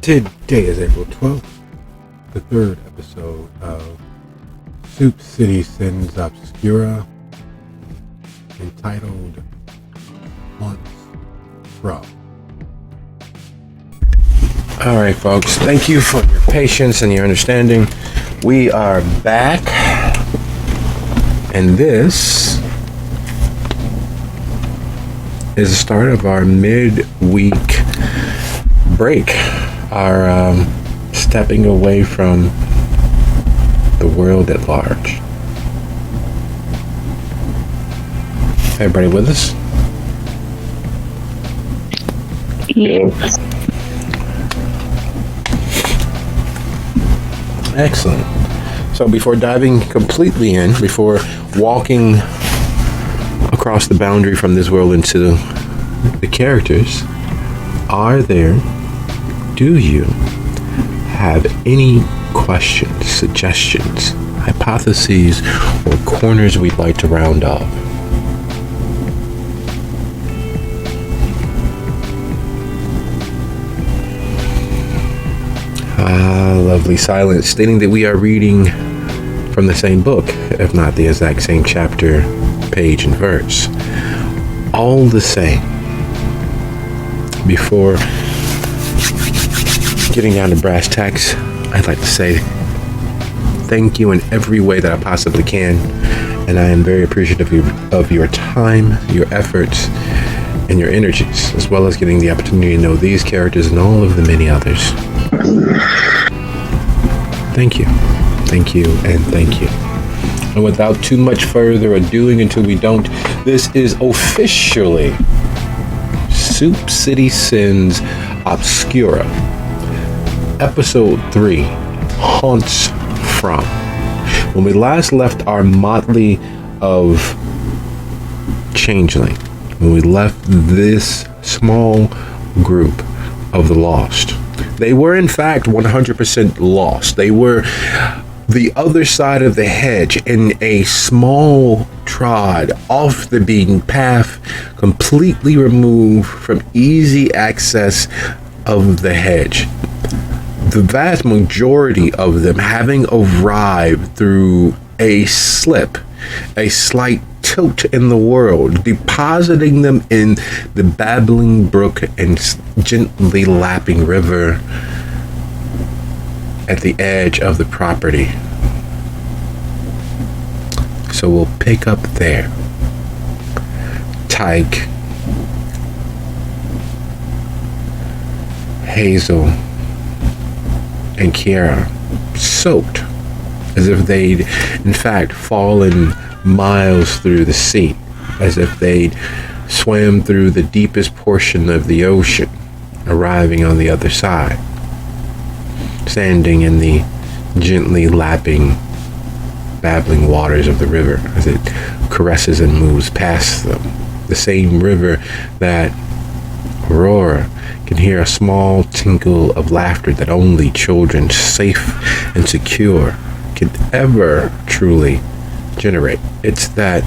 Today is April 12th, the third episode of Soup City Sins Obscura, entitled Months From. Alright folks, thank you for your patience and your understanding. We are back, and this is the start of our midweek break. Our stepping away from the world at large. Everybody with us? Yes. Excellent. So before diving completely in, before walking across the boundary from this world into the characters, do you have any questions, suggestions, hypotheses, or corners we'd like to round off? Lovely silence, stating that we are reading from the same book, if not the exact same chapter, page, and verse. All the same, before getting down to brass tacks, I'd like to say thank you in every way that I possibly can, and I am very appreciative of your time, your efforts, and your energies, as well as getting the opportunity to know these characters and all of the many others. Thank you, and thank you. And without too much further ado, until we don't, this is officially Soup City Sins Obscura, Episode 3, Haunts From. When we last left our motley of changeling, when we left this small group of the lost, they were in fact 100% lost. They were the other side of the hedge, in a small trod off the beaten path, completely removed from easy access of the hedge. The vast majority of them having arrived through a slip, a slight tilt in the world, depositing them in the babbling brook and gently lapping river at the edge of the property. So we'll pick up there. Tyke, Hazel, and Kiara, soaked as if they'd in fact fallen miles through the sea, as if they'd swam through the deepest portion of the ocean, arriving on the other side, standing in the gently lapping, babbling waters of the river as it caresses and moves past them. The same river that Aurora can hear a small tinkle of laughter that only children safe and secure can ever truly generate. It's that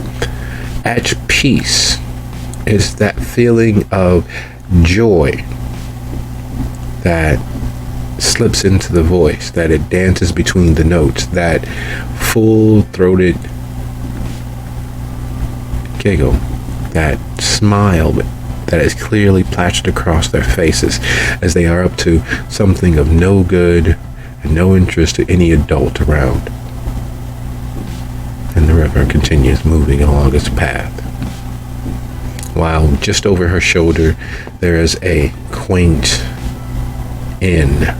at peace. It's that feeling of joy that slips into the voice, that it dances between the notes, that full-throated giggle, that smile that is clearly plastered across their faces as they are up to something of no good and no interest to any adult around. And the river continues moving along its path, while just over her shoulder there is a quaint inn.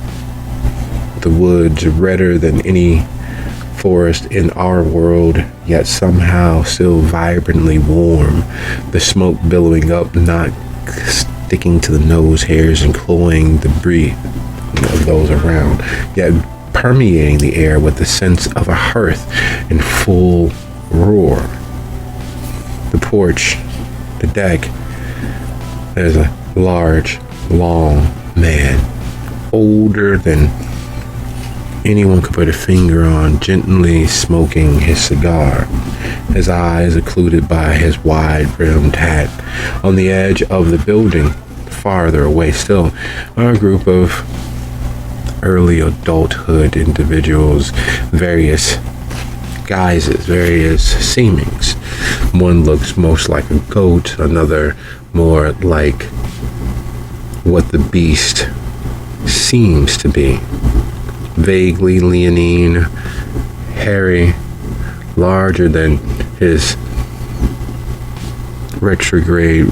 The woods redder than any forest in our world, yet somehow still vibrantly warm, the smoke billowing up, not sticking to the nose hairs and cloying the breath of those around, yet permeating the air with the sense of a hearth in full roar. The porch, the deck, there's a large, long man, older than anyone could put a finger on, gently smoking his cigar, his eyes occluded by his wide-brimmed hat. On the edge of the building, farther away still, are a group of early adulthood individuals, various guises, various seemings. One looks most like a goat, another more like what the beast seems to be. Vaguely leonine, hairy, larger than his retrograde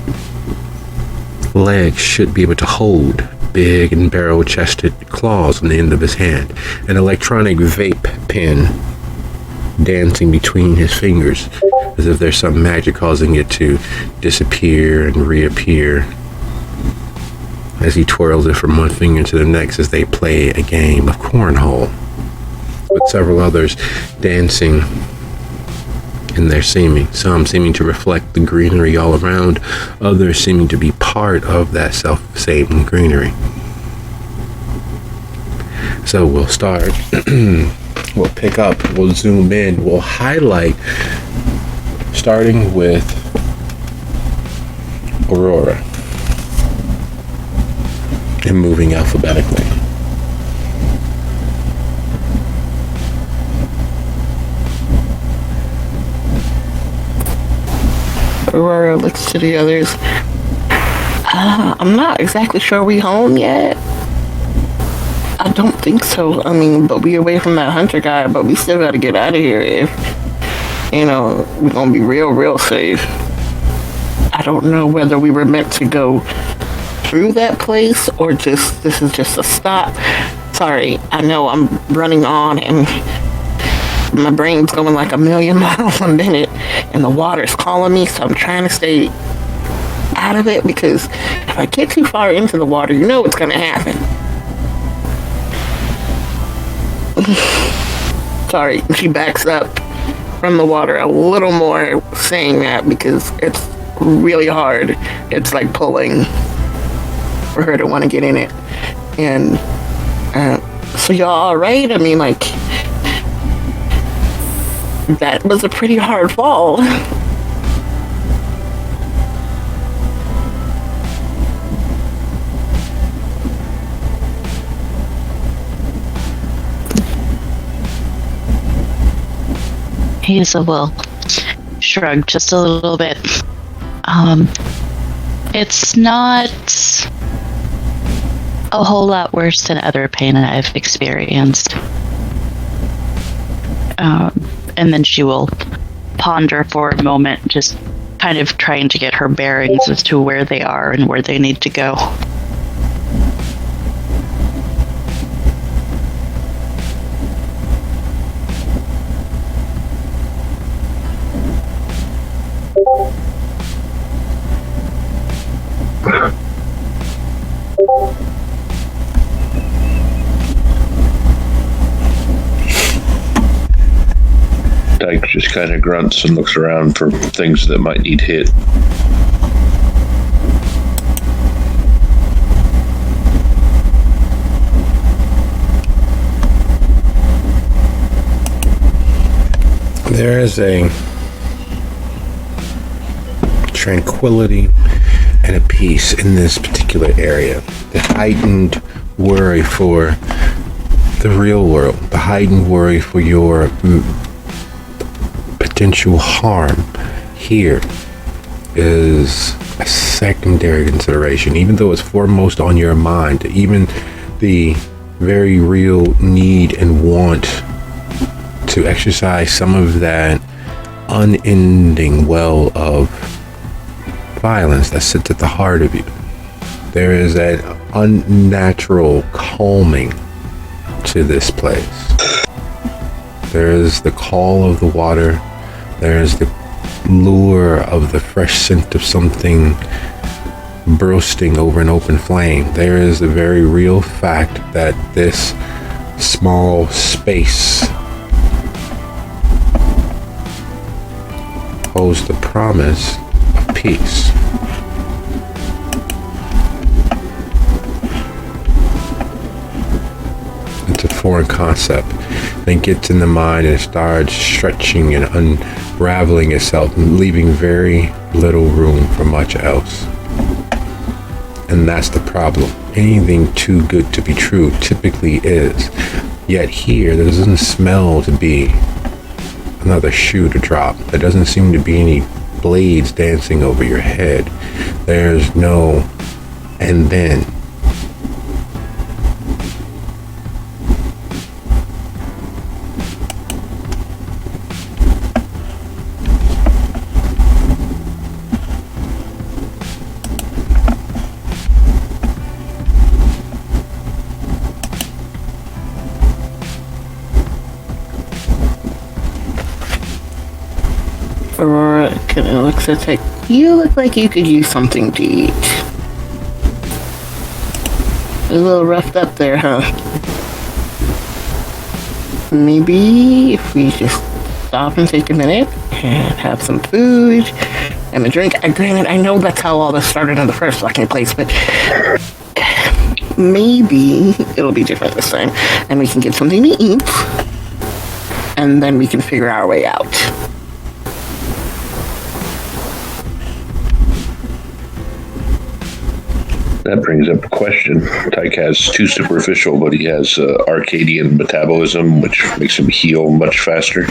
legs should be able to hold, big and barrel-chested claws on the end of his hand, an electronic vape pen dancing between his fingers as if there's some magic causing it to disappear and reappear as he twirls it from one finger to the next as they play a game of cornhole, with several others dancing in their seeming, some seeming to reflect the greenery all around, others seeming to be part of that self-same greenery. So we'll start, we'll pick up, we'll zoom in, we'll highlight, starting with Aurora and moving alphabetically. Aurora looks to the others. I'm not exactly sure we home yet. I don't think so. I mean, but we away from that hunter guy, but we still gotta get out of here if, we're gonna be real safe. I don't know whether we were meant to go through that place or this is just a stop. Sorry, I know I'm running on and my brain's going like a million miles a minute and the water's calling me, so I'm trying to stay out of it because if I get too far into the water, you know what's gonna happen. Sorry, she backs up from the water a little more saying that because it's really hard. It's like pulling for her to want to get in it. And so y'all all right? I mean, like, that was a pretty hard fall. Hazel will shrug just a little bit. It's not a whole lot worse than other pain I've experienced. And then she will ponder for a moment, just kind of trying to get her bearings as to where they are and where they need to go. Dyke just kind of grunts and looks around for things that might need hit. There is a tranquility and a peace in this particular area. The heightened worry for the real world, the heightened worry for your potential harm here is a secondary consideration, even though it's foremost on your mind. Even the very real need and want to exercise some of that unending well of violence that sits at the heart of you. There is an unnatural calming to this place. There is the call of the water. There is the lure of the fresh scent of something bursting over an open flame. There is the very real fact that this small space holds the promise of peace. It's a foreign concept. It gets in the mind and starts stretching and unraveling itself, leaving very little room for much else. And that's the problem. Anything too good to be true typically is. Yet here, there doesn't smell to be another shoe to drop. There doesn't seem to be any blades dancing over your head. There's no and then. Aurora kind of looks at Tyke. You look like you could use something to eat. A little roughed up there, huh? Maybe if we just stop and take a minute and have some food and a drink. Granted, I know that's how all this started in the first fucking place, but maybe it'll be different this time. And we can get something to eat, and then we can figure our way out. That brings up a question. Tyke has too superficial, but he has Arcadian metabolism, which makes him heal much faster.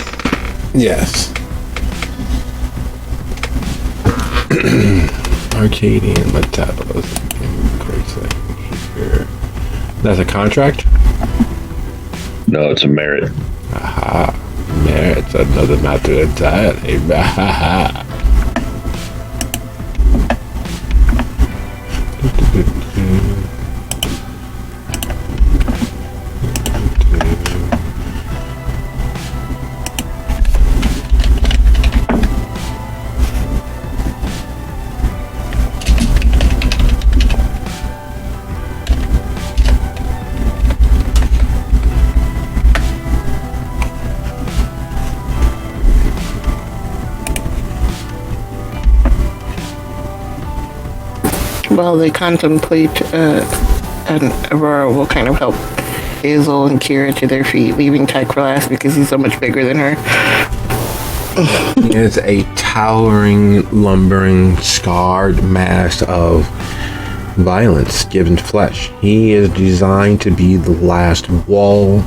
Yes. Arcadian metabolism. Give me a quick second here. That's a contract? No, it's a merit. Aha. Merit's another matter entirely. While they contemplate, and Aurora will kind of help Hazel and Kira to their feet, leaving Tyke for last because he's so much bigger than her. He is a towering, lumbering, scarred mass of violence given flesh. He is designed to be the last wall,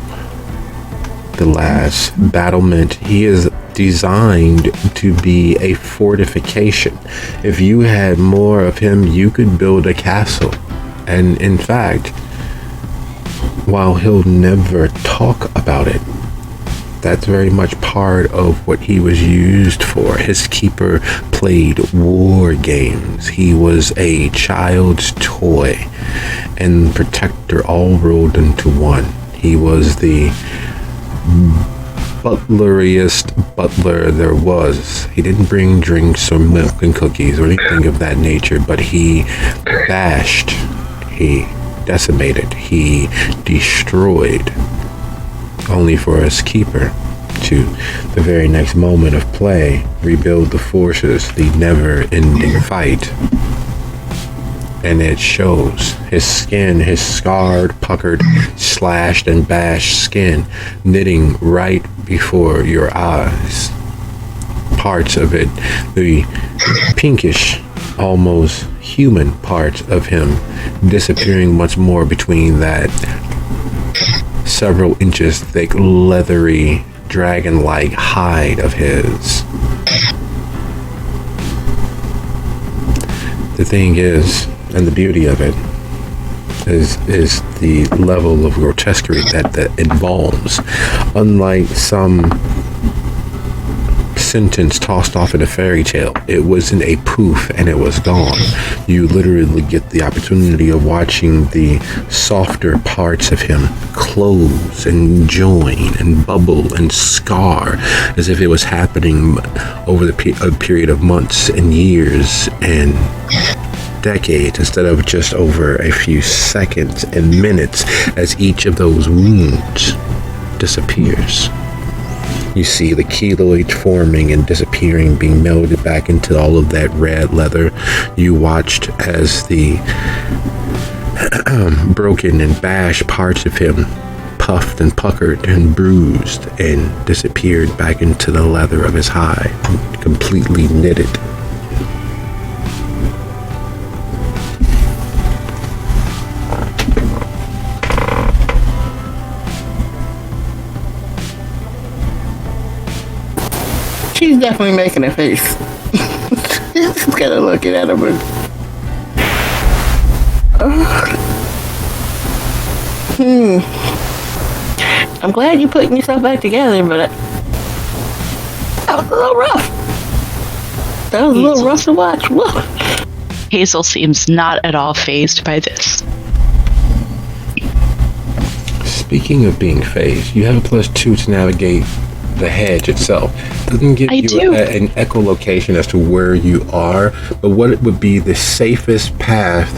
the last battlement. He is designed to be a fortification. If you had more of him, you could build a castle. And in fact, while he'll never talk about it, that's very much part of what he was used for. His keeper played war games. He was a child's toy and protector all rolled into one. He was the butleriest butler there was. He didn't bring drinks or milk and cookies or anything of that nature, but he bashed, he decimated, he destroyed, only for his keeper to, the very next moment of play, rebuild the forces, the never-ending fight. And it shows. His skin, his scarred, puckered, slashed, and bashed skin knitting right before your eyes. Parts of it, the pinkish, almost human parts of him, disappearing much more between that several inches thick, leathery, dragon-like hide of his. The thing is, and the beauty of it is the level of grotesquerie that involves. Unlike some sentence tossed off in a fairy tale, it wasn't a poof and it was gone. You literally get the opportunity of watching the softer parts of him close and join and bubble and scar as if it was happening over a period of months and years and decades, instead of just over a few seconds and minutes, as each of those wounds disappears. You see the keloid forming and disappearing, being melded back into all of that red leather. You watched as the broken and bashed parts of him puffed and puckered and bruised and disappeared back into the leather of his hide, completely knitted. She's definitely making a face. She's kind of looking at him. I'm glad you're putting yourself back together, but that was a little rough. That was a little rough to watch. Whoa. Hazel seems not at all fazed by this. Speaking of being phased, you have a +2 to navigate the hedge itself. Doesn't give you an echolocation as to where you are, but what it would be the safest path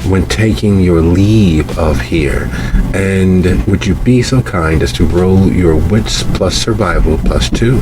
when taking your leave of here. And would you be so kind as to roll your wits plus survival +2?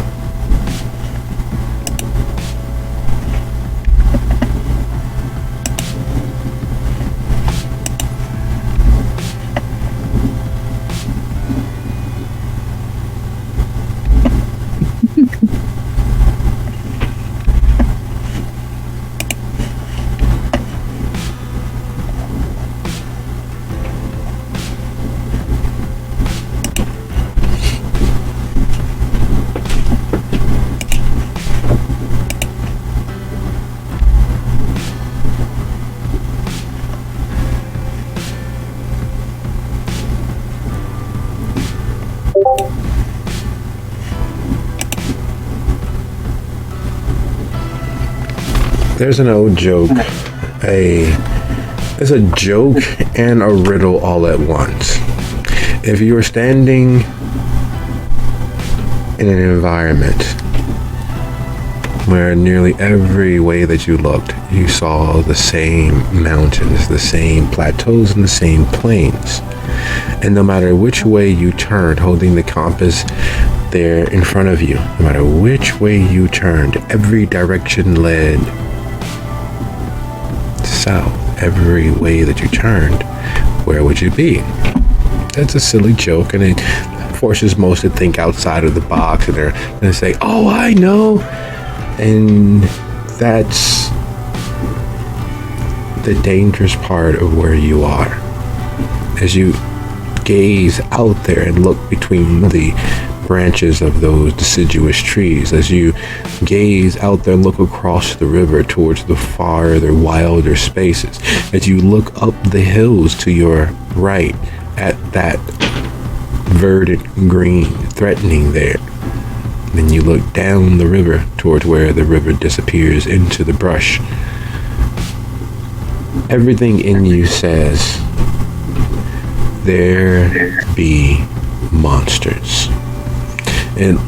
There's an old joke. It's a joke and a riddle all at once. If you were standing in an environment where nearly every way that you looked, you saw the same mountains, the same plateaus, and the same plains. And no matter which way you turned, holding the compass there in front of you, no matter which way you turned, every direction led south. Every way that you turned, where would you be? That's a silly joke, and it forces most to think outside of the box, and they're going to say, oh, I know. And that's the dangerous part of where you are. As you gaze out there and look between the branches of those deciduous trees, as you gaze out there and look across the river towards the farther, wilder spaces, as you look up the hills to your right at that verdant green threatening there, then you look down the river towards where the river disappears into the brush. Everything in you says, there be monsters. And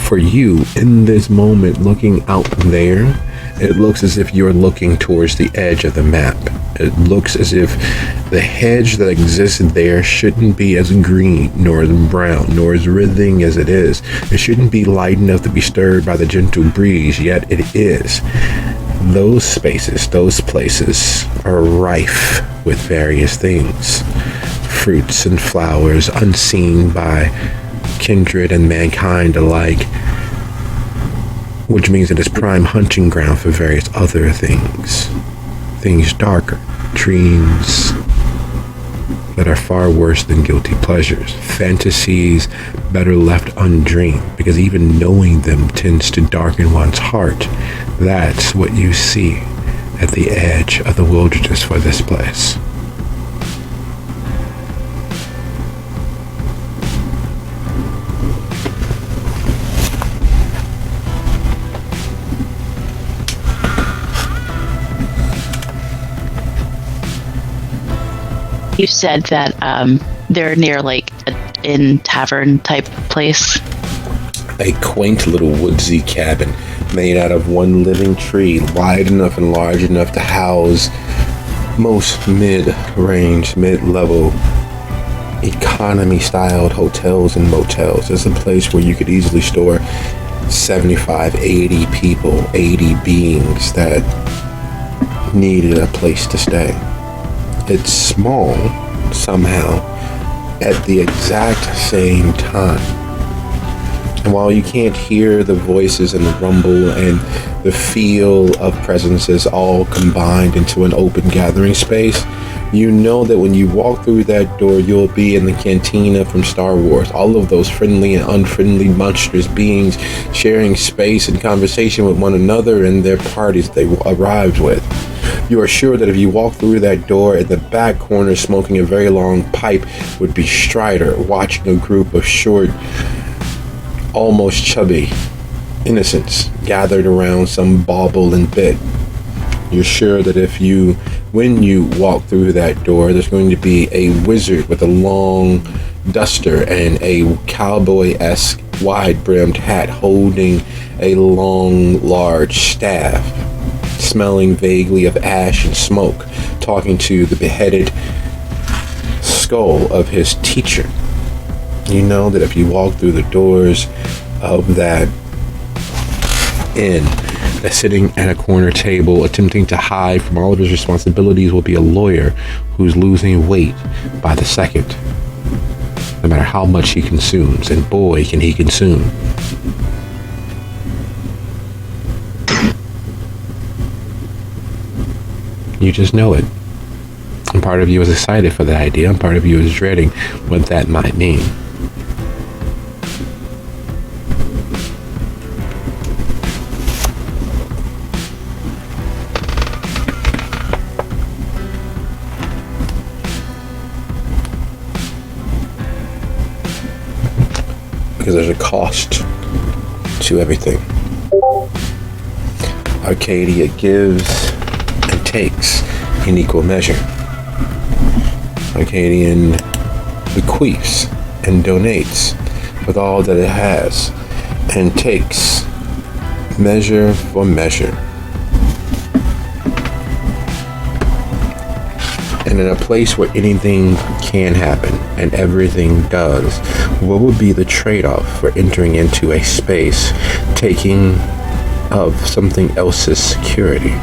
for you, in this moment, looking out there, it looks as if you're looking towards the edge of the map. It looks as if the hedge that exists there shouldn't be as green, nor as brown, nor as writhing as it is. It shouldn't be light enough to be stirred by the gentle breeze, yet it is. Those spaces, those places are rife with various things. Fruits and flowers unseen by kindred and mankind alike, which means it is prime hunting ground for various other things. Things darker, dreams that are far worse than guilty pleasures, fantasies better left undreamed, because even knowing them tends to darken one's heart. That's what you see at the edge of the wilderness for this place. You said that they're near like an inn tavern type place. A quaint little woodsy cabin made out of one living tree, wide enough and large enough to house most mid-range, mid-level, economy-styled hotels and motels. It's a place where you could easily store 75, 80 people, 80 beings that needed a place to stay. It's small, somehow, at the exact same time. And while you can't hear the voices and the rumble and the feel of presences all combined into an open gathering space, You know that when you walk through that door, you'll be in the cantina from Star Wars. All of those friendly and unfriendly monstrous beings sharing space and conversation with one another and their parties they arrived with. You are sure that if you walk through that door, in the back corner smoking a very long pipe would be Strider, watching a group of short, almost chubby innocents gathered around some bauble and bit. You're sure that when you walk through that door, there's going to be a wizard with a long duster and a cowboy-esque wide-brimmed hat holding a long, large staff, smelling vaguely of ash and smoke, talking to the beheaded skull of his teacher. You know that if you walk through the doors of that inn, sitting at a corner table attempting to hide from all of his responsibilities will be a lawyer who's losing weight by the second, no matter how much he consumes, and boy can he consume. You just know it. And part of you is excited for the idea, and part of you is dreading what that might mean. Because there's a cost to everything. Arcadia gives and takes in equal measure. Arcadian bequeaths and donates with all that it has and takes measure for measure. And in a place where anything can happen and everything does, what would be the trade-off for entering into a space taking of something else's security?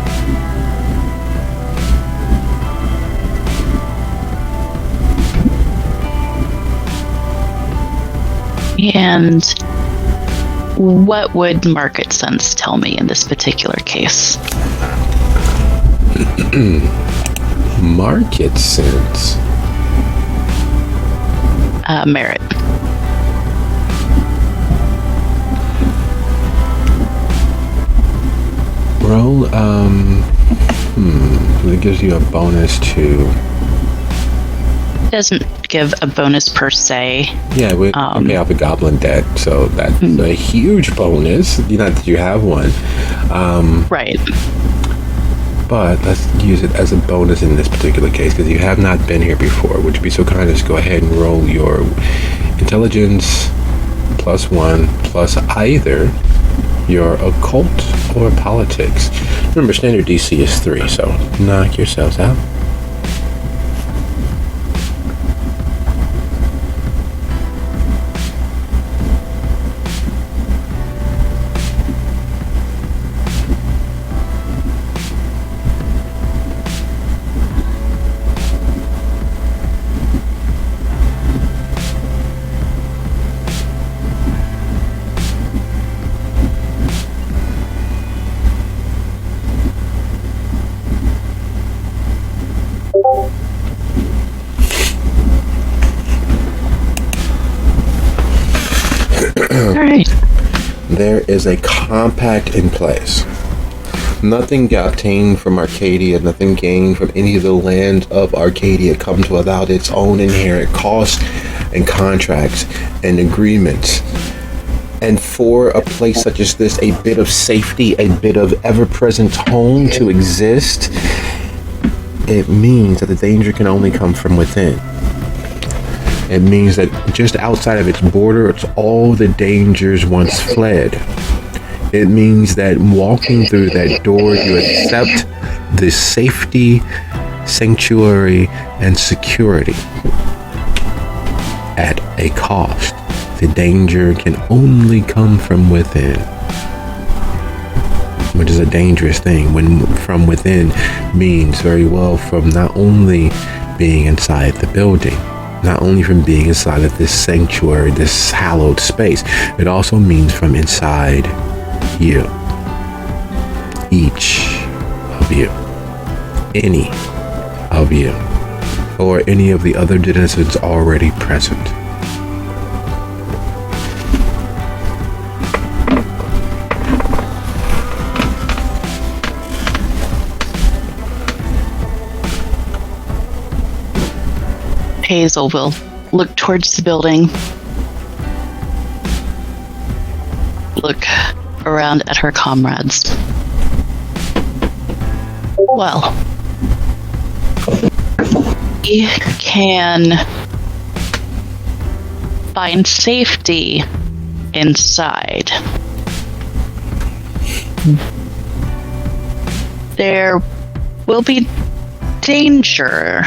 And what would market sense tell me in this particular case? Market sense? Merit. Roll, it gives you a bonus to... It doesn't give a bonus per se. Yeah, we pay off a goblin debt, so that's a huge bonus. Not that you have one. Right. But let's use it as a bonus in this particular case, because you have not been here before. Would you be so kind as to go ahead and roll your intelligence +1 plus either your occult or politics. Remember, standard DC is 3, so knock yourselves out. Alright. There is a compact in place. Nothing obtained from Arcadia, nothing gained from any of the land of Arcadia comes without its own inherent costs and contracts and agreements. And for a place such as this, a bit of safety, a bit of ever-present home to exist, it means that the danger can only come from within. It means that just outside of its border, it's all the dangers once fled. It means that walking through that door, you accept the safety, sanctuary, and security at a cost. The danger can only come from within, which is a dangerous thing. When from within means very well from not only being inside the building, not only from being inside of this sanctuary, this hallowed space, it also means from inside you. Each of you. Any of you. or any of the other denizens already present. Hazel will look towards the building, look around at her comrades. Well, we can find safety inside. There will be danger,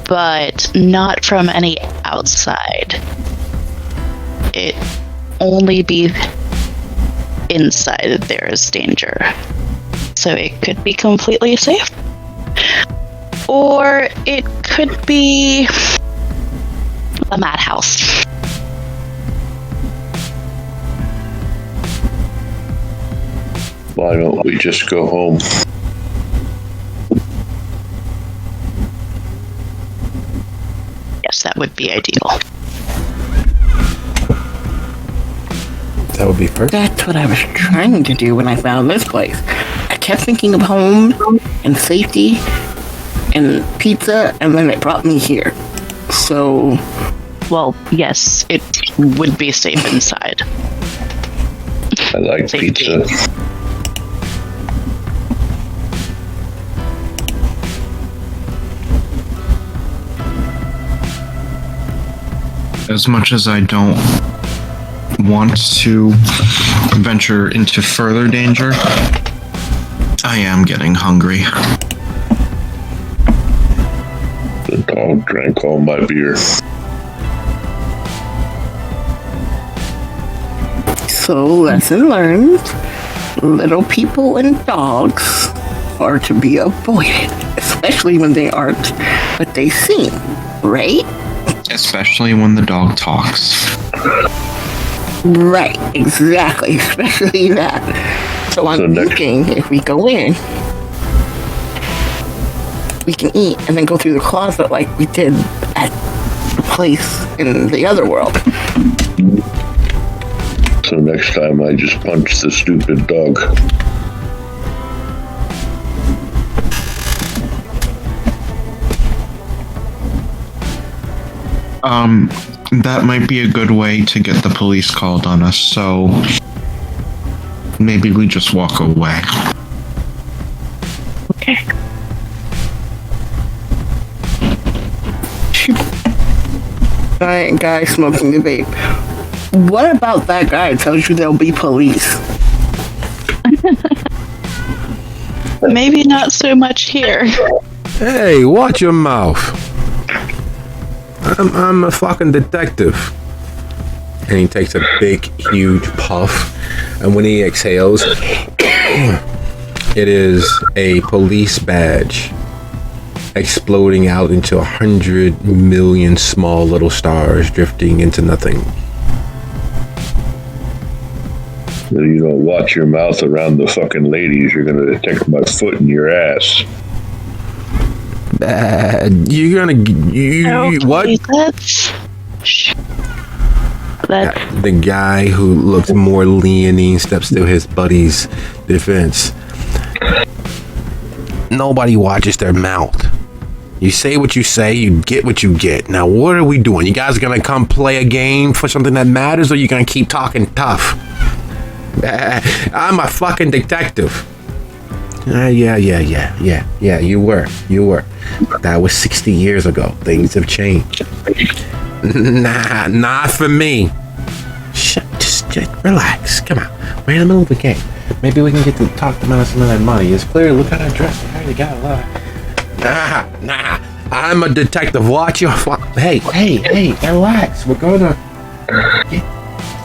but not from any outside. It only be inside that there is danger. So it could be completely safe. Or it could be a madhouse. Why don't we just go home? Yes, that would be ideal. That would be first. That's what I was trying to do when I found this place. I kept thinking of home and safety and pizza, and then it brought me here. So, Well, yes, it would be safe inside. I like Safety. pizza. As much as I don't want to venture into further danger, I am getting hungry. The dog drank all my beer. so lesson learned. Little people and dogs are to be avoided, especially when they aren't what they seem, right? Especially when the dog talks. Right, exactly, especially that. So I'm thinking if we go in, we can eat and then go through the closet like we did at the place in the other world. So next time I just punch the stupid dog. That might be a good way to get the police called on us, so maybe we just walk away. Okay. Giant guy smoking the vape. What about that guy tells you there'll be police? Maybe not so much here. Hey, watch your mouth. I'm a fucking detective. And he takes a big, huge puff. And when he exhales, it is a police badge exploding out into 100 million small little stars drifting into nothing. You don't watch your mouth around the fucking ladies, you're gonna detect my foot in your ass. You're gonna what? That's The guy who looks more leonine steps to his buddy's defense. Nobody watches their mouth. You say what you say, you get what you get. Now, what are we doing? You guys gonna come play a game for something that matters, or you gonna keep talking tough? I'm a fucking detective. Yeah, you were. That was 60 years ago. Things have changed. Nah, not for me. Just relax. Come on. We're in the middle of the game. Maybe we can get to talk them out of some of that money. It's clear. Look how they're dressed. They already got a lot. Nah. I'm a detective. Watch your Hey, relax. We're gonna get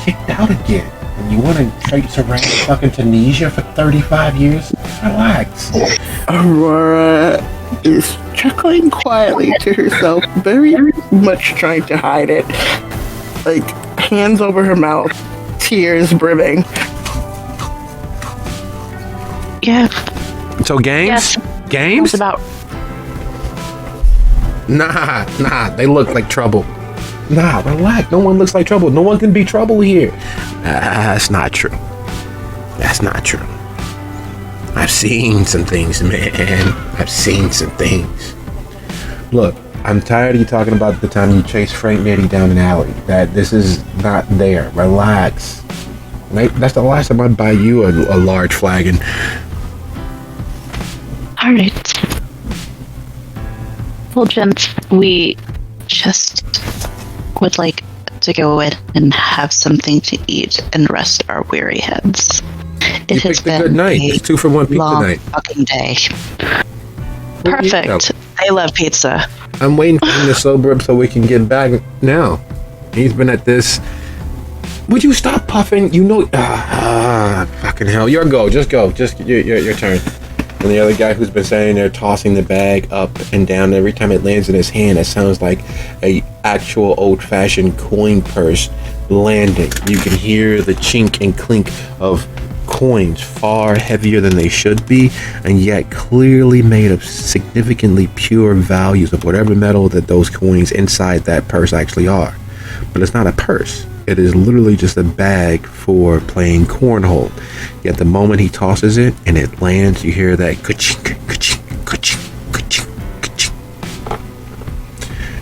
kicked out again. And you want to traipse around fucking Tunisia for 35 years? Relax. Aurora is chuckling quietly to herself, very much trying to hide it. Like, hands over her mouth, tears brimming. yeah. So games? Yes. Games? It's about Nah, they look like trouble. Nah, relax. No one looks like trouble. No one can be trouble here. That's not true. That's not true. I've seen some things, man. I've seen some things. Look, I'm tired of you talking about the time you chased Frank Nitty down an alley. That this is not there. Relax. That's the last time I'd buy you a large flagon. Alright. Well, gents, we just would like to go in and have something to eat and rest our weary heads. You picked a good night. It's 2 for 1 pizza long night. fucking day. What do you Perfect. know? I love pizza. I'm waiting for him to sober up so we can get back now. He's been at this. Would you stop puffing? You know, fucking hell. Your go. Just go. Just your turn. And the other guy who's been standing there tossing the bag up and down, every time it lands in his hand, it sounds like a actual old-fashioned coin purse landing. You can hear the chink and clink of coins, far heavier than they should be, and yet clearly made of significantly pure values of whatever metal that those coins inside that purse actually are. But it's not a purse. It is literally just a bag for playing cornhole. Yet the moment he tosses it and it lands, you hear that ka-chink, ka-chink, ka-chink, ka-chink, ka-chink.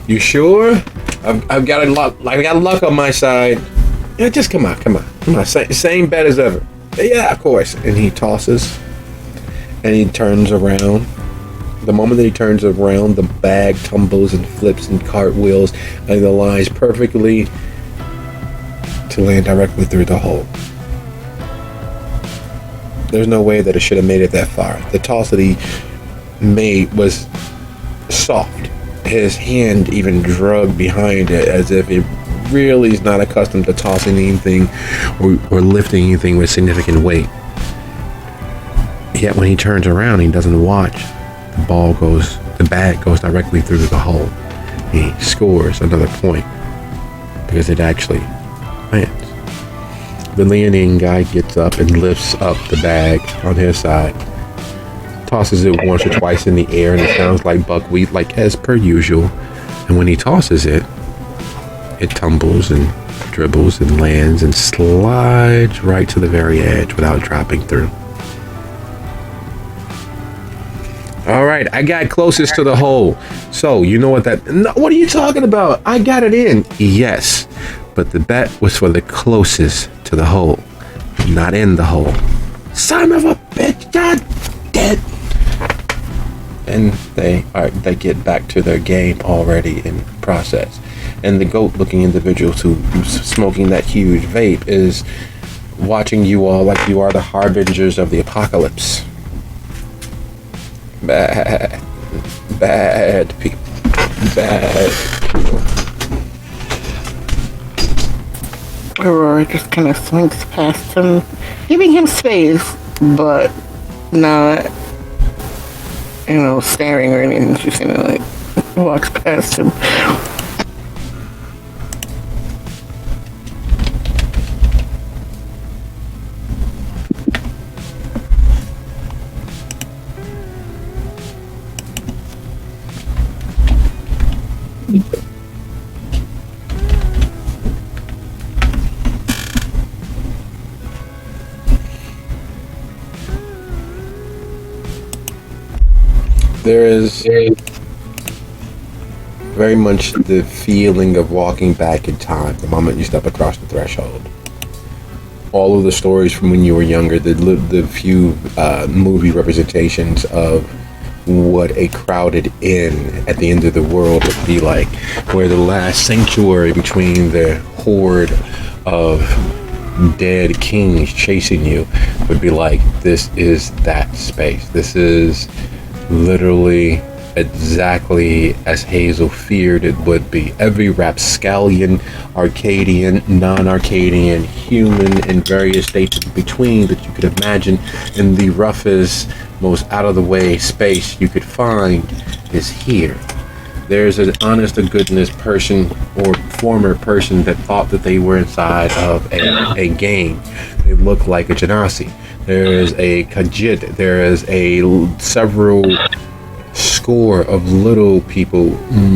You sure? I've got luck on my side. Yeah, just come on. Same bet as ever. Yeah, of course. And he tosses, and he turns around. The moment that he turns around, the bag tumbles and flips and cartwheels, and it aligns perfectly to land directly through the hole. There's no way that it should have made it that far. The toss that he made was soft. His hand even drug behind it as if it really is not accustomed to tossing anything or lifting anything with significant weight. Yet when he turns around, he doesn't watch. The bag goes directly through the hole. He scores another point because it actually lands. The Leonine guy gets up and lifts up the bag on his side, tosses it once or twice in the air, and it sounds like buckwheat, like as per usual. And when he tosses it, it tumbles and dribbles and lands and slides right to the very edge without dropping through. All right, I got closest to the hole. So, you know what that... No, what are you talking about? I got it in. Yes, but the bet was for the closest to the hole, not in the hole. Son of a bitch, God damn. And they get back to their game already in process. And the goat-looking individual who's smoking that huge vape is watching you all like you are the harbingers of the apocalypse. Bad people. Aurora just kind of slinks past him, giving him space, but not, staring or anything. She's gonna, walks past him. There is very much the feeling of walking back in time the moment you step across the threshold. All of the stories from when you were younger, the few movie representations of what a crowded inn at the end of the world would be like, where the last sanctuary between the horde of dead kings chasing you would be like, this is that space. This is literally exactly as Hazel feared it would be. Every rapscallion, Arcadian, non-Arcadian, human, and various states in between that you could imagine in the roughest, most out-of-the-way space you could find is here. There's an honest-to-goodness person or former person that thought that they were inside of a game. They look like a genasi. There is a Khajiit. There is several score of little people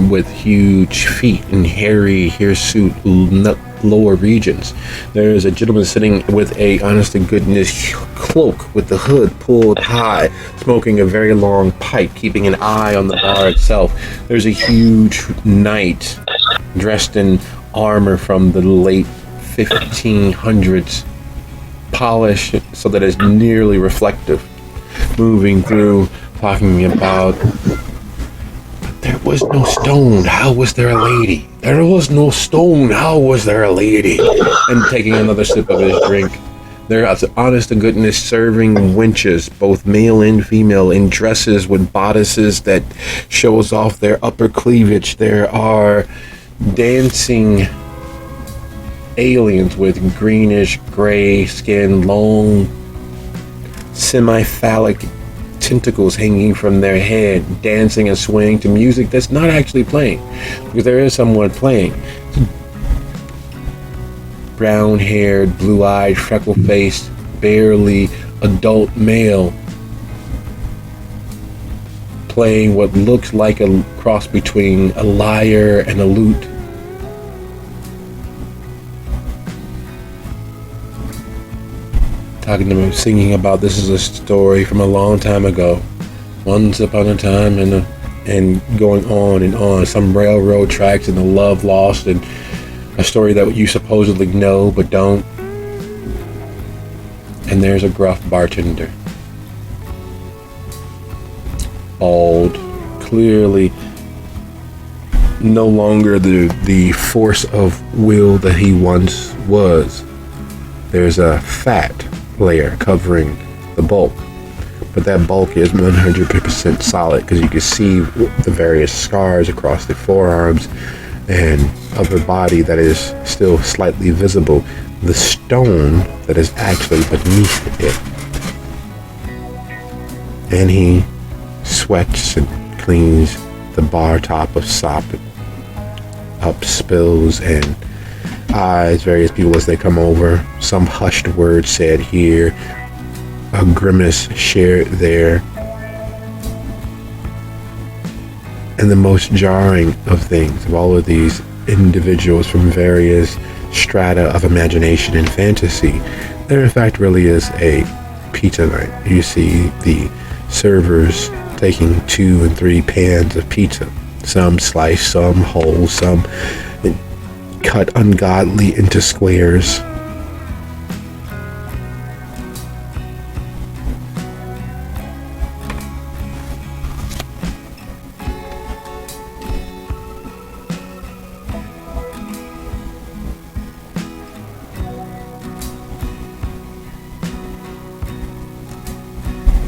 with huge feet and hairy hirsute lower regions. There is a gentleman sitting with a honest to goodness cloak with the hood pulled high, smoking a very long pipe, keeping an eye on the bar itself. There's a huge knight dressed in armor from the late 1500s, polished so that it's nearly reflective, moving through, talking about, there was no stone, how was there a lady? There was no stone, how was there a lady? And taking another sip of his drink. There is, honest to goodness, serving wenches, both male and female, in dresses with bodices that shows off their upper cleavage. There are dancing aliens with greenish gray skin, long semi-phallic tentacles hanging from their head, dancing and swaying to music that's not actually playing, because there is someone playing. Brown-haired, blue-eyed, freckle-faced, barely adult male playing what looks like a cross between a lyre and a lute. Talking to him, singing about this is a story from a long time ago, once upon a time, and going on and on. Some railroad tracks and the love lost, and a story that you supposedly know but don't. And there's a gruff bartender, bald, clearly no longer the force of will that he once was. There's a fat layer covering the bulk, but that bulk is 100% solid, because you can see the various scars across the forearms and upper body that is still slightly visible, the stone that is actually beneath it. And he sweats and cleans the bar top of sop up spills and eyes various people as they come over. Some hushed words said here, a grimace shared there. And the most jarring of things, of all of these individuals from various strata of imagination and fantasy, there in fact really is a pizza night. You see the servers taking 2 and 3 pans of pizza, some sliced, some whole, some cut ungodly into squares.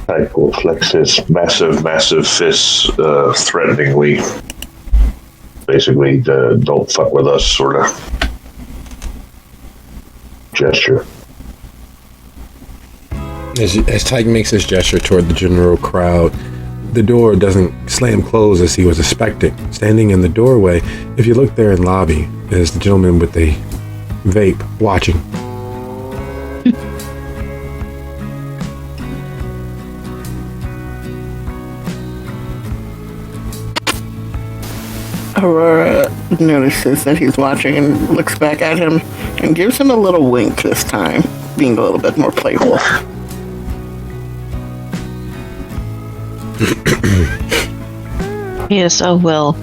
Type will flex his massive fists threateningly. Basically, don't fuck with us sort of gesture. As Tyke makes his gesture toward the general crowd, the door doesn't slam close as he was expecting. Standing in the doorway, if you look there in lobby, is the gentleman with the vape watching. Aurora notices that he's watching and looks back at him and gives him a little wink this time, being a little bit more playful. Isa will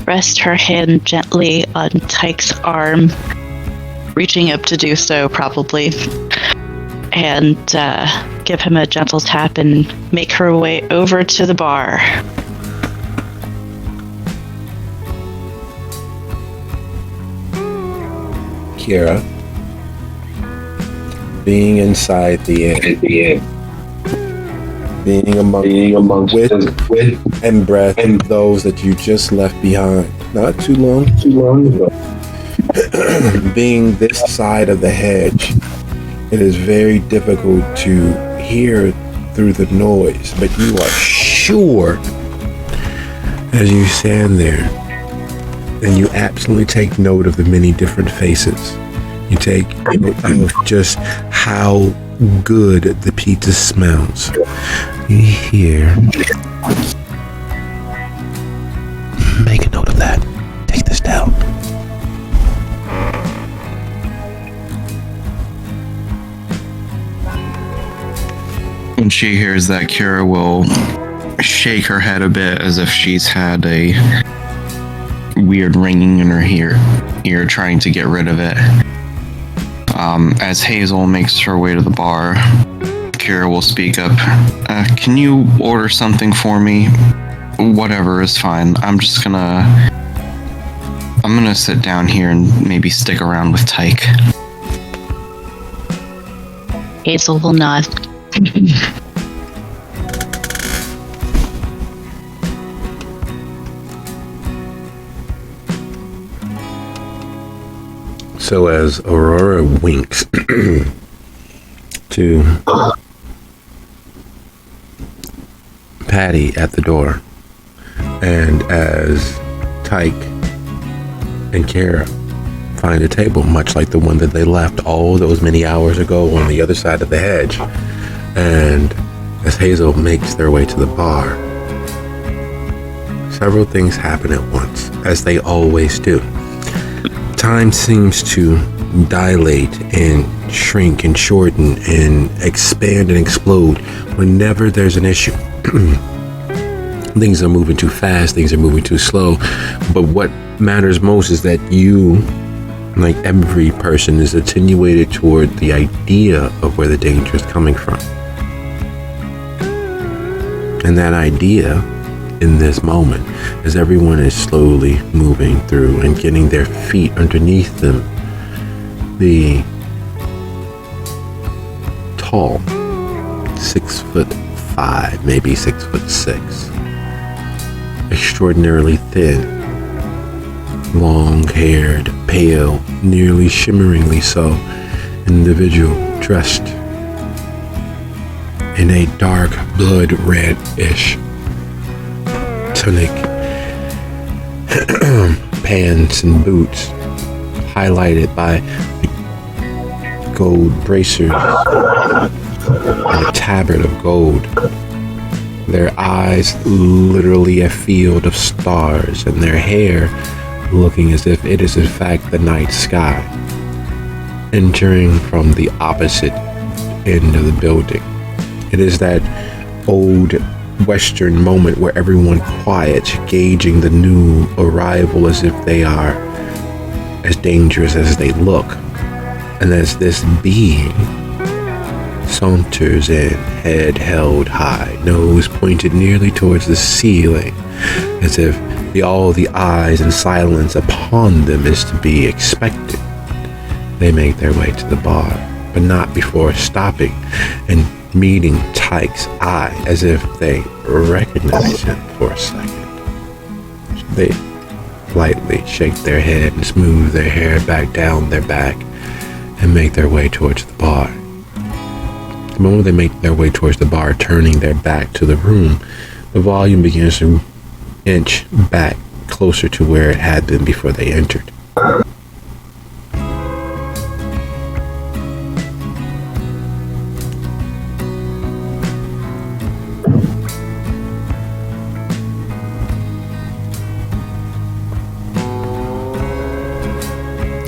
rest her hand gently on Tyke's arm, reaching up to do so probably, and give him a gentle tap and make her way over to the bar. Kira, being inside the inn, being amongst wit and breath and those that you just left behind, not too long ago. Being this side of the hedge, it is very difficult to hear through the noise, but you are sure as you stand there. And you absolutely take note of the many different faces. You take note of just how good the pizza smells. You hear When she hears that, Kira will shake her head a bit as if she's had a weird ringing in her ear trying to get rid of it. As Hazel makes her way to the bar, Kira will speak up. Can you order something for me? Whatever is fine. I'm gonna sit down here and maybe stick around with Tyke. Hazel will nod. So as Aurora winks to Patty at the door, and as Tyke and Kara find a table much like the one that they left all those many hours ago on the other side of the hedge, and as Hazel makes their way to the bar, several things happen at once, as they always do. Time seems to dilate and shrink and shorten and expand and explode whenever there's an issue. Things are moving too fast, things are moving too slow, but what matters most is that you, like every person, is attenuated toward the idea of where the danger is coming from. And that idea, in this moment, as everyone is slowly moving through and getting their feet underneath them, the tall 6'5", maybe 6'6", extraordinarily thin, long-haired, pale, nearly shimmeringly so, individual dressed in a dark blood red-ish tunic, pants and boots, highlighted by gold bracers and a tabard of gold. Their eyes literally a field of stars, and their hair looking as if it is in fact the night sky, entering from the opposite end of the building. It is that old Western moment where everyone quiets, gauging the new arrival as if they are as dangerous as they look. And as this being saunters in, head held high, nose pointed nearly towards the ceiling, as if all the eyes and silence upon them is to be expected, they make their way to the bar, but not before stopping and meeting Tyke's eye, as if they recognize him for a second. They lightly shake their head and smooth their hair back down their back and make their way towards the bar. The moment they make their way towards the bar, turning their back to the room, the volume begins to inch back closer to where it had been before they entered.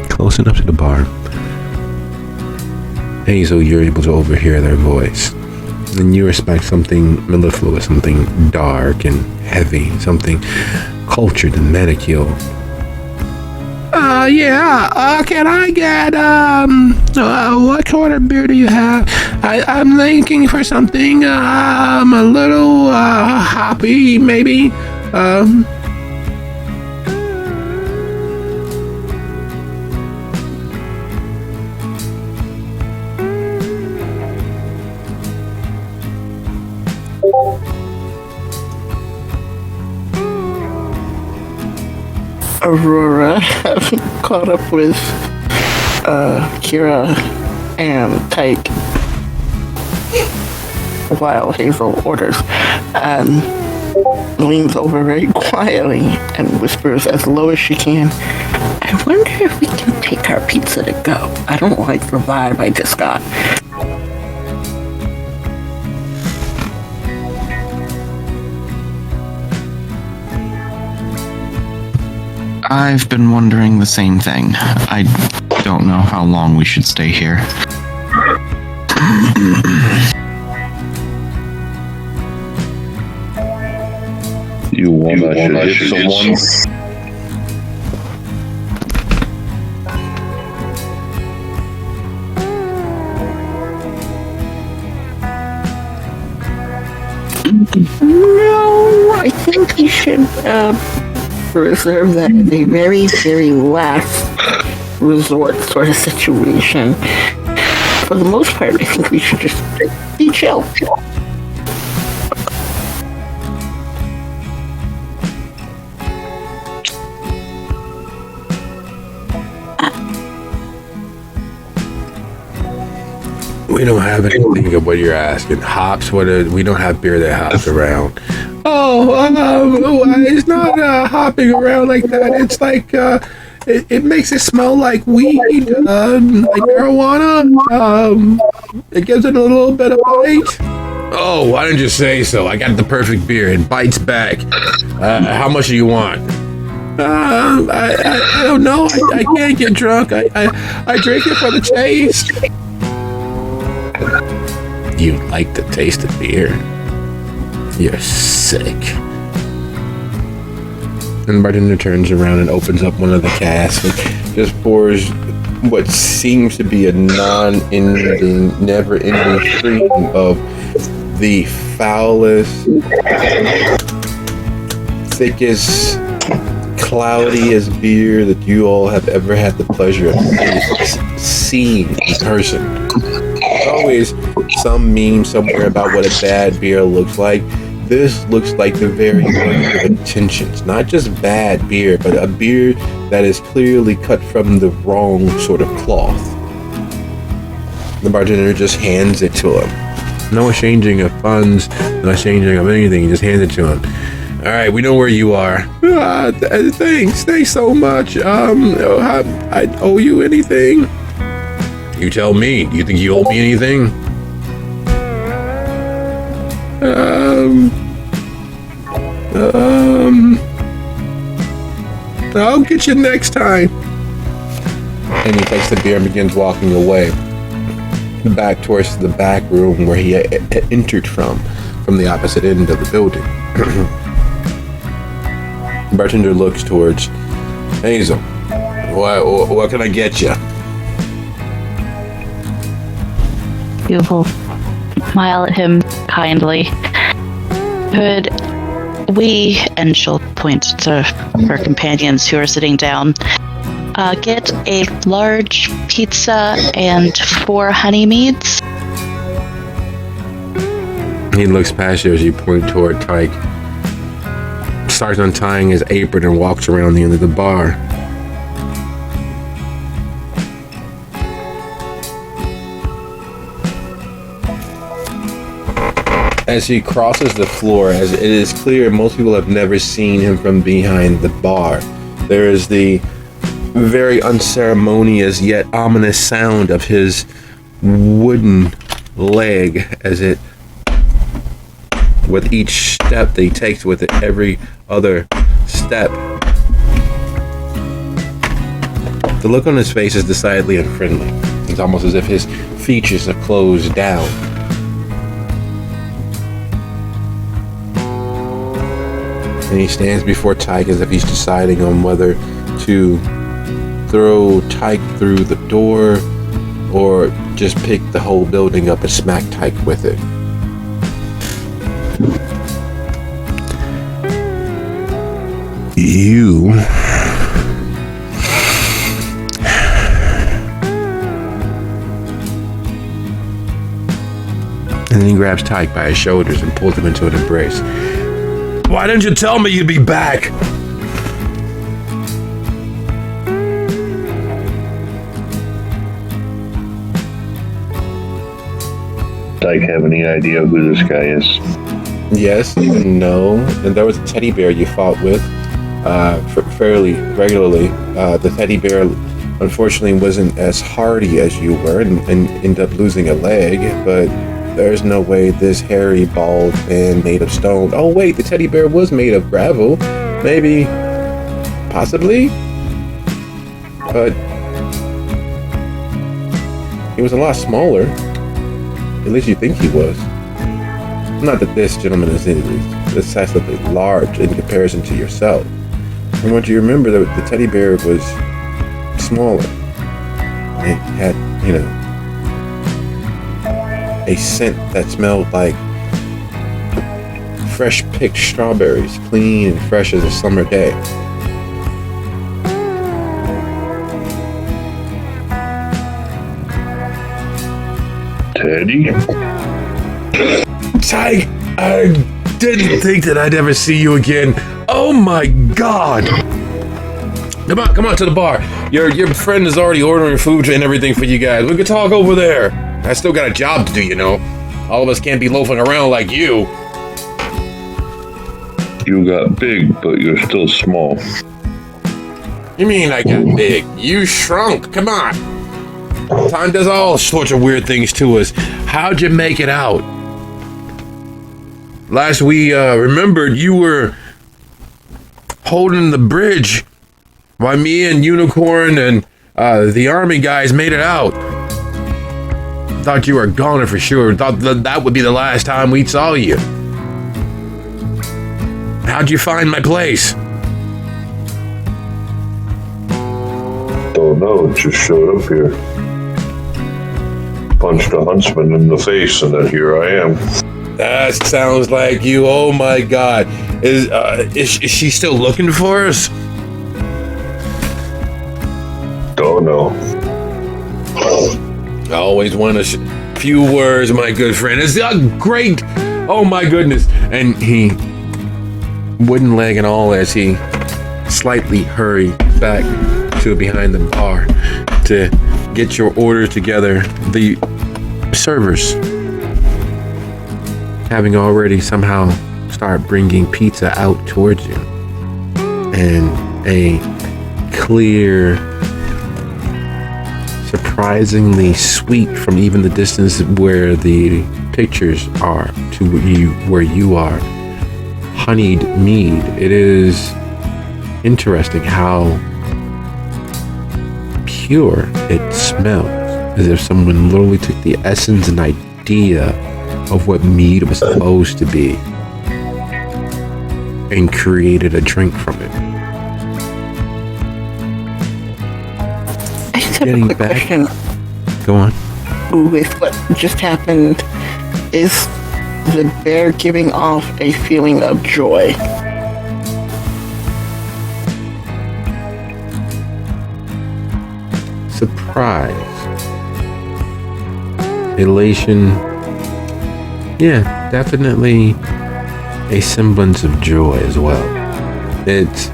Close enough to the bar, Hazel, you're able to overhear their voice, and you expect something mellifluous, something dark and heavy, something cultured and manicured. Can I get, what sort of beer do you have? I'm thinking for something, a little, hoppy, maybe, Aurora having caught up with Kira and Tyke while Hazel orders, and leans over very quietly and whispers as low as she can, I wonder if we can take our pizza to go. I don't like the vibe I just got. I've been wondering the same thing. I don't know how long we should stay here. you want us to hit someone? No, I think you should reserve that as a very, very last resort sort of situation. For the most part, I think we should just be chill. We don't have anything of what you're asking. Hops, we don't have beer that hops around. It's not hopping around like that. It's like it makes it smell like weed, like marijuana. It gives it a little bit of bite. Oh, why didn't you say so? I got the perfect beer. It bites back. How much do you want? I don't know. I can't get drunk. I drink it for the taste. You like the taste of beer? You're sick. And the bartender turns around and opens up one of the casks and just pours what seems to be a non-ending, never-ending stream of the foulest, thickest, cloudiest beer that you all have ever had the pleasure of seeing in person. There's always some meme somewhere about what a bad beer looks like. This looks like the very worst of intentions. Not just bad beer, but a beer that is clearly cut from the wrong sort of cloth. The bartender just hands it to him. No exchanging of funds, no exchanging of anything. He just hands it to him. All right, we know where you are. Thanks so much. I owe you anything? You tell me. Do you think you owe me anything? I'll get you next time. And he takes the beer and begins walking away back towards the back room where he had entered from the opposite end of the building. The bartender looks towards Hazel. What can I get you? You will smile at him kindly. Could we, and she'll point to her companions who are sitting down, get a large pizza and 4 honey meads? He looks past you as you point toward Tyke. Starts untying his apron and walks around the end of the bar. As he crosses the floor, as it is clear most people have never seen him from behind the bar, there is the very unceremonious yet ominous sound of his wooden leg as it, with each step that he takes with it, every other step. The look on his face is decidedly unfriendly. It's almost as if his features have closed down. And he stands before Tyke as if he's deciding on whether to throw Tyke through the door or just pick the whole building up and smack Tyke with it. You and then he grabs Tyke by his shoulders and pulls him into an embrace. Why didn't you tell me you'd be back? Tyke have any idea who this guy is? Yes and no. And there was a teddy bear you fought with fairly regularly. The teddy bear unfortunately wasn't as hardy as you were and ended up losing a leg, but there's no way this hairy, bald man made of stone. Oh wait, the teddy bear was made of gravel. Maybe, possibly, but he was a lot smaller. At least you think he was. Not that this gentleman is excessively large in comparison to yourself. I want you to remember that the teddy bear was smaller. It had, a scent that smelled like fresh picked strawberries, clean and fresh as a summer day. Teddy? I didn't think that I'd ever see you again. Oh my God! Come on to the bar. Your friend is already ordering food and everything for you guys. We could talk over there. I still got a job to do, All of us can't be loafing around like you. You got big, but you're still small. You mean I got big? You shrunk. Come on. Time does all sorts of weird things to us. How'd you make it out? Last we remembered, you were holding the bridge while me and Unicorn and the army guys made it out. Thought you were gone for sure. Thought that would be the last time we saw you. How'd you find my place? Don't know, it just showed up here. Punched a huntsman in the face, and then here I am. That sounds like you. Oh my God. Is she still looking for us? Don't know. I always want a few words, my good friend. It's a great. Oh my goodness. And he, wooden leg and all, as he slightly hurried back to behind the bar to get your orders together. The servers, having already somehow started bringing pizza out towards you, and a clear, surprisingly sweet from even the distance where the pictures are to where you are, honeyed mead. It is interesting how pure it smells, as if someone literally took the essence and idea of what mead was supposed to be and created a drink from it. I just have Getting a quick back- question Go on. with what just happened. Is the bear giving off a feeling of joy? Surprise. Elation. Yeah, definitely a semblance of joy as well. It's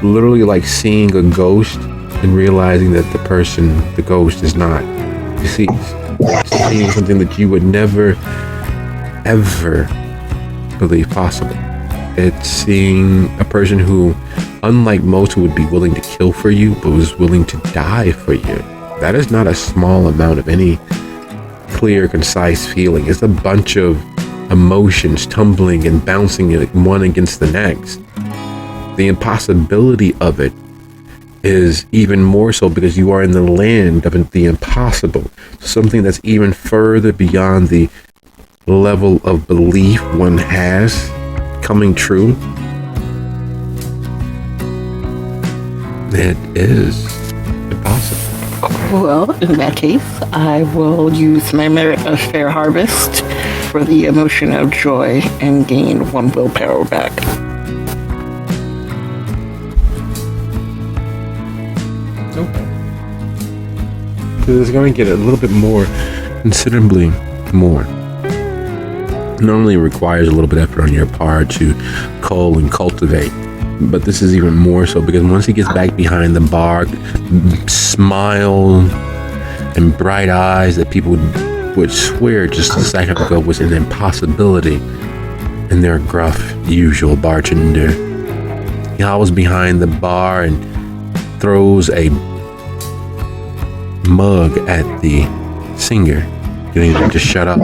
literally like seeing a ghost and realizing that the ghost is not deceased. Seeing something that you would never, ever believe possible. It's seeing a person who, unlike most who would be willing to kill for you, but was willing to die for you. That is not a small amount of any clear, concise feeling. It's a bunch of emotions tumbling and bouncing one against the next. The impossibility of it is even more so because you are in the land of the impossible. Something that's even further beyond the level of belief one has coming true. It is impossible. Well, in that case, I will use my merit of fair harvest for the emotion of joy and gain 1 willpower back. Okay. Because it's going to get a little bit more, considerably more. Normally it requires a little bit of effort on your part to cull and cultivate. But this is even more so because once he gets back behind the bar, smile and bright eyes that people would swear just a second ago was an impossibility in their gruff, usual bartender. He hobbles behind the bar and throws a mug at the singer, getting them to shut up.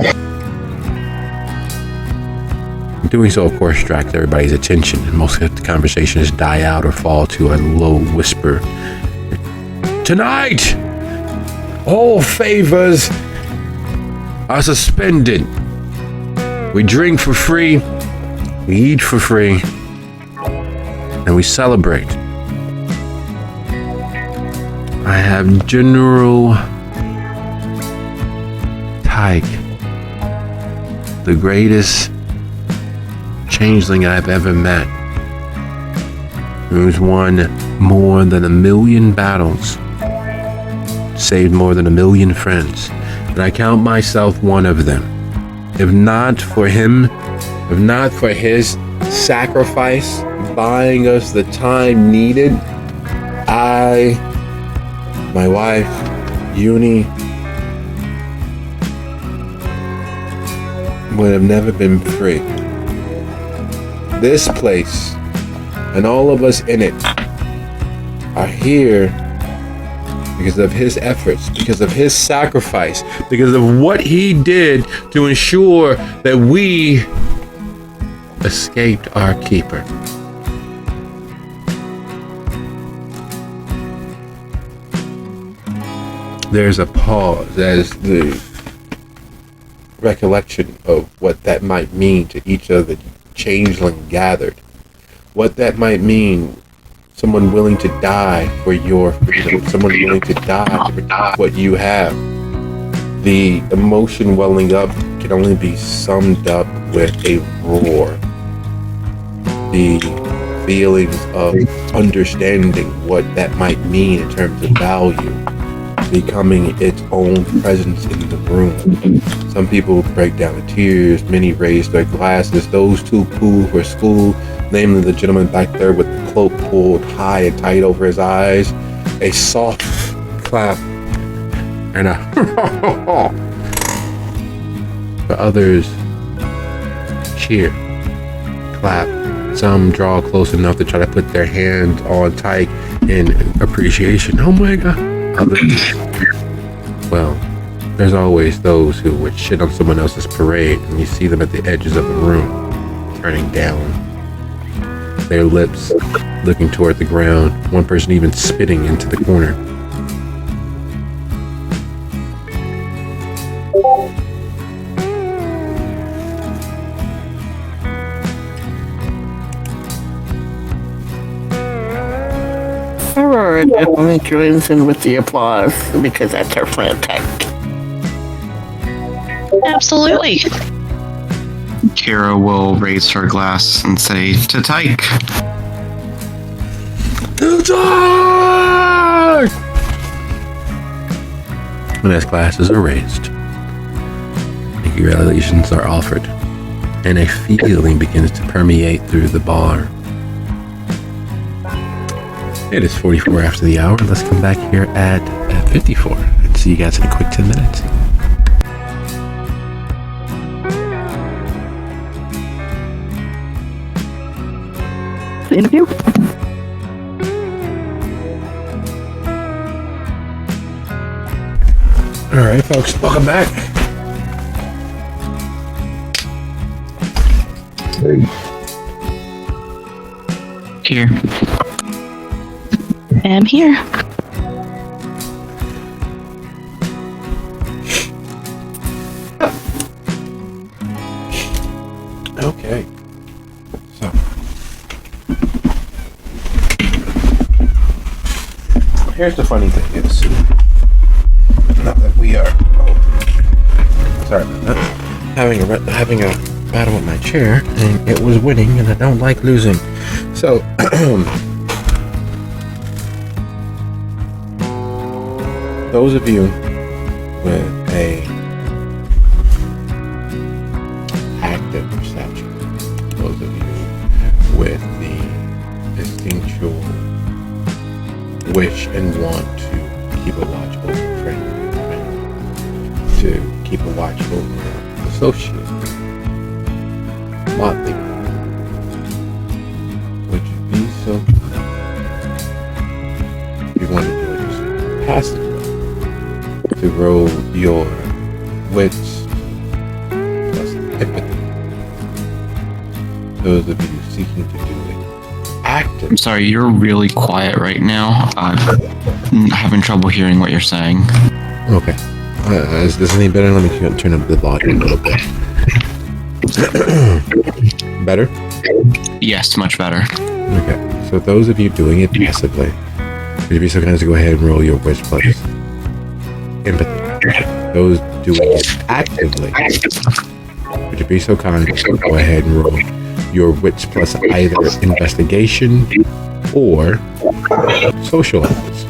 Doing so, of course, distracts everybody's attention, and most of the conversations die out or fall to a low whisper. Tonight, all favors are suspended. We drink for free, We eat for free. And we celebrate. I have General Tyke, the greatest changeling I've ever met, who's won more than 1,000,000 battles, saved more than 1,000,000 friends, and I count myself one of them. If not for him, if not for his sacrifice, buying us the time needed, my wife, Uni, would have never been free. This place and all of us in it are here because of his efforts, because of his sacrifice, because of what he did to ensure that we escaped our keeper. There's a pause as the recollection of what that might mean to each of the changeling gathered. What that might mean, someone willing to die for your freedom, someone willing to die to protect what you have. The emotion welling up can only be summed up with a roar. The feelings of understanding what that might mean in terms of value, becoming its own presence in the room. Some people break down in tears, many raise their glasses. Those two poo for school, namely the gentleman back there with the cloak pulled high and tight over his eyes, a soft clap, and a for others, cheer, clap. Some draw close enough to try to put their hand on Tyke in appreciation. Oh my God. Others, well, there's always those who would shit on someone else's parade, and you see them at the edges of the room, turning down, their lips looking toward the ground, one person even spitting into the corner. Aurora definitely joins in with the applause because that's her friend Tyke. Absolutely. Kira will raise her glass and say to Tyke, When his glasses are raised, congratulations are offered, and a feeling begins to permeate through the bar. It is 44 after the hour. Let's come back here at 54 and see you guys in a quick 10 minutes. The interview? All right, folks, welcome back. Hey, here. I'm here. Okay. So, here's the funny thing is, now that we are, sorry about that, having a battle with my chair, and it was winning, and I don't like losing. So, those of you with a active perception, those of you with the instinctual wish and want to keep a watch over a friend, to keep a watch over an associate, Motley, would you be so kind if you want to do it just passively, to roll your wits plus empathy? Those of you seeking to do it active. I'm sorry, you're really quiet right now. I'm having trouble hearing what you're saying. Okay. Is this any better? Let me turn up the volume a little bit. Better? Yes, much better. Okay. So those of you doing it passively, would you be so kind as to go ahead and roll your wits plus empathy? Those doing it actively, would you be so kind to go ahead and roll your wits plus either investigation or socialize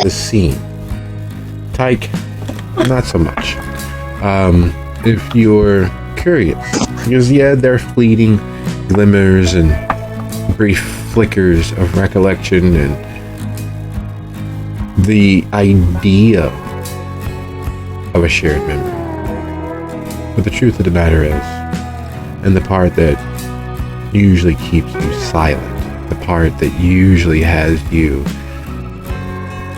the scene? Tyke, not so much. If you're curious, because there are fleeting glimmers and brief flickers of recollection and the idea of a shared memory. But the truth of the matter is, and the part that usually keeps you silent, the part that usually has you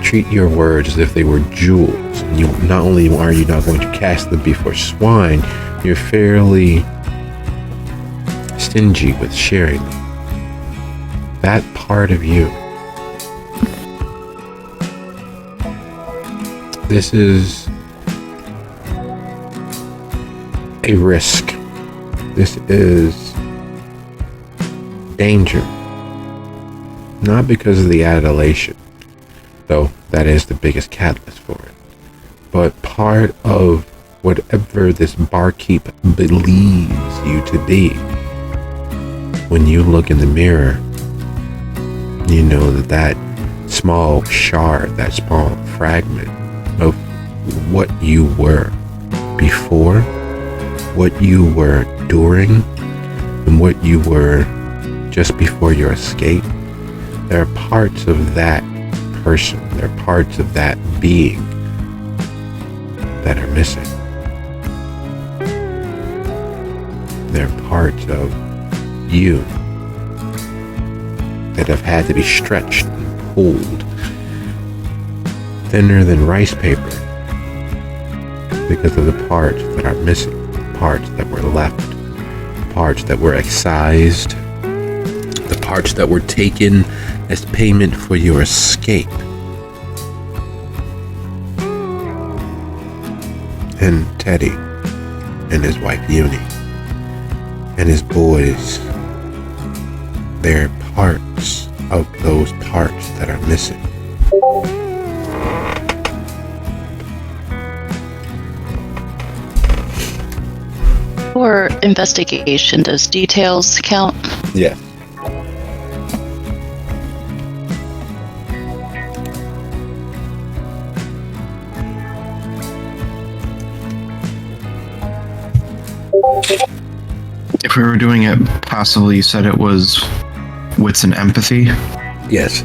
treat your words as if they were jewels, and you not only are you not going to cast them before swine, you're fairly stingy with sharing them. That part of you. This is a risk. This is danger. Not because of the adulation, though that is the biggest catalyst for it, but part of whatever this barkeep believes you to be. When you look in the mirror, you know that small shard, that small fragment of what you were before, what you were during, and what you were just before your escape, there are parts of that person, there are parts of that being that are missing. There are parts of you that have had to be stretched and pulled thinner than rice paper because of the parts that are missing, parts that were left, parts that were excised, the parts that were taken as payment for your escape. And Teddy and his wife Uni and his boys, they're parts of those parts that are missing. For investigation, does details count? Yes. If we were doing it, possibly you said it was wits and empathy. Yes.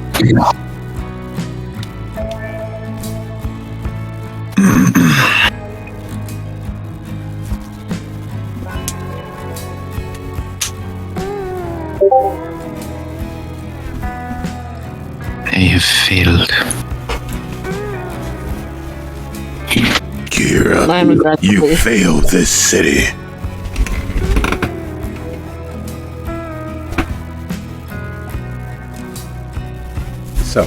I have failed. Kira, Mine was actually- you failed this city. So,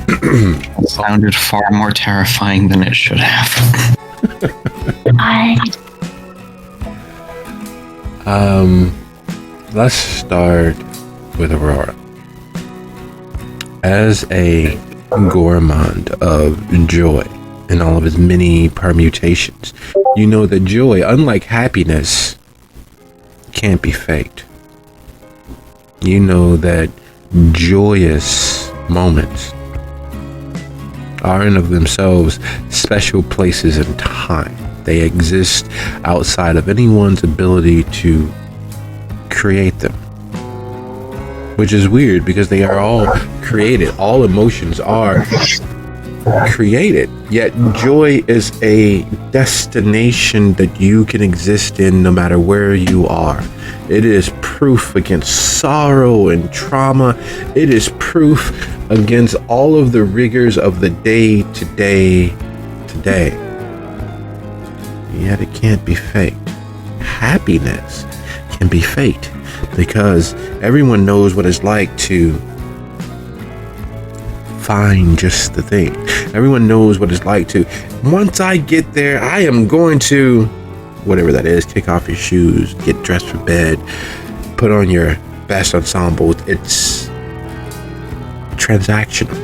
It sounded far more terrifying than it should have. let's start with Aurora. As a gourmand of joy in all of its many permutations, you know that joy, unlike happiness, can't be faked. You know that joyous moments are in of themselves special places in time. They exist outside of anyone's ability to create them. Which is weird because they are all created. All emotions are created. Yet joy is a destination that you can exist in no matter where you are. It is proof against sorrow and trauma. It is proof against all of the rigors of the day to day. Yet it can't be faked. Happiness can be faked because everyone knows what it's like to find just the thing. Everyone knows what it's like to, once I get there, I am going to whatever that is, kick off your shoes, get dressed for bed, put on your best ensemble. It's transactional.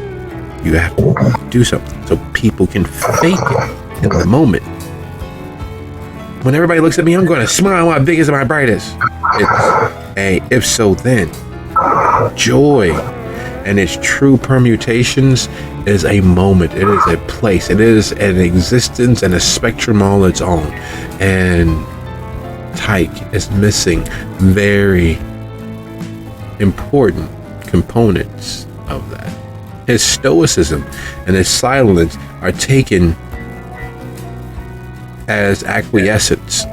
You have to do something so people can fake it in the moment. When everybody looks at me, I'm going to smile my biggest and my brightest. It's a if so then. Joy and its true permutations is a moment. It is a place. It is an existence and a spectrum all its own. And Tyke is missing very important components of that. His stoicism and his silence are taken as acquiescence.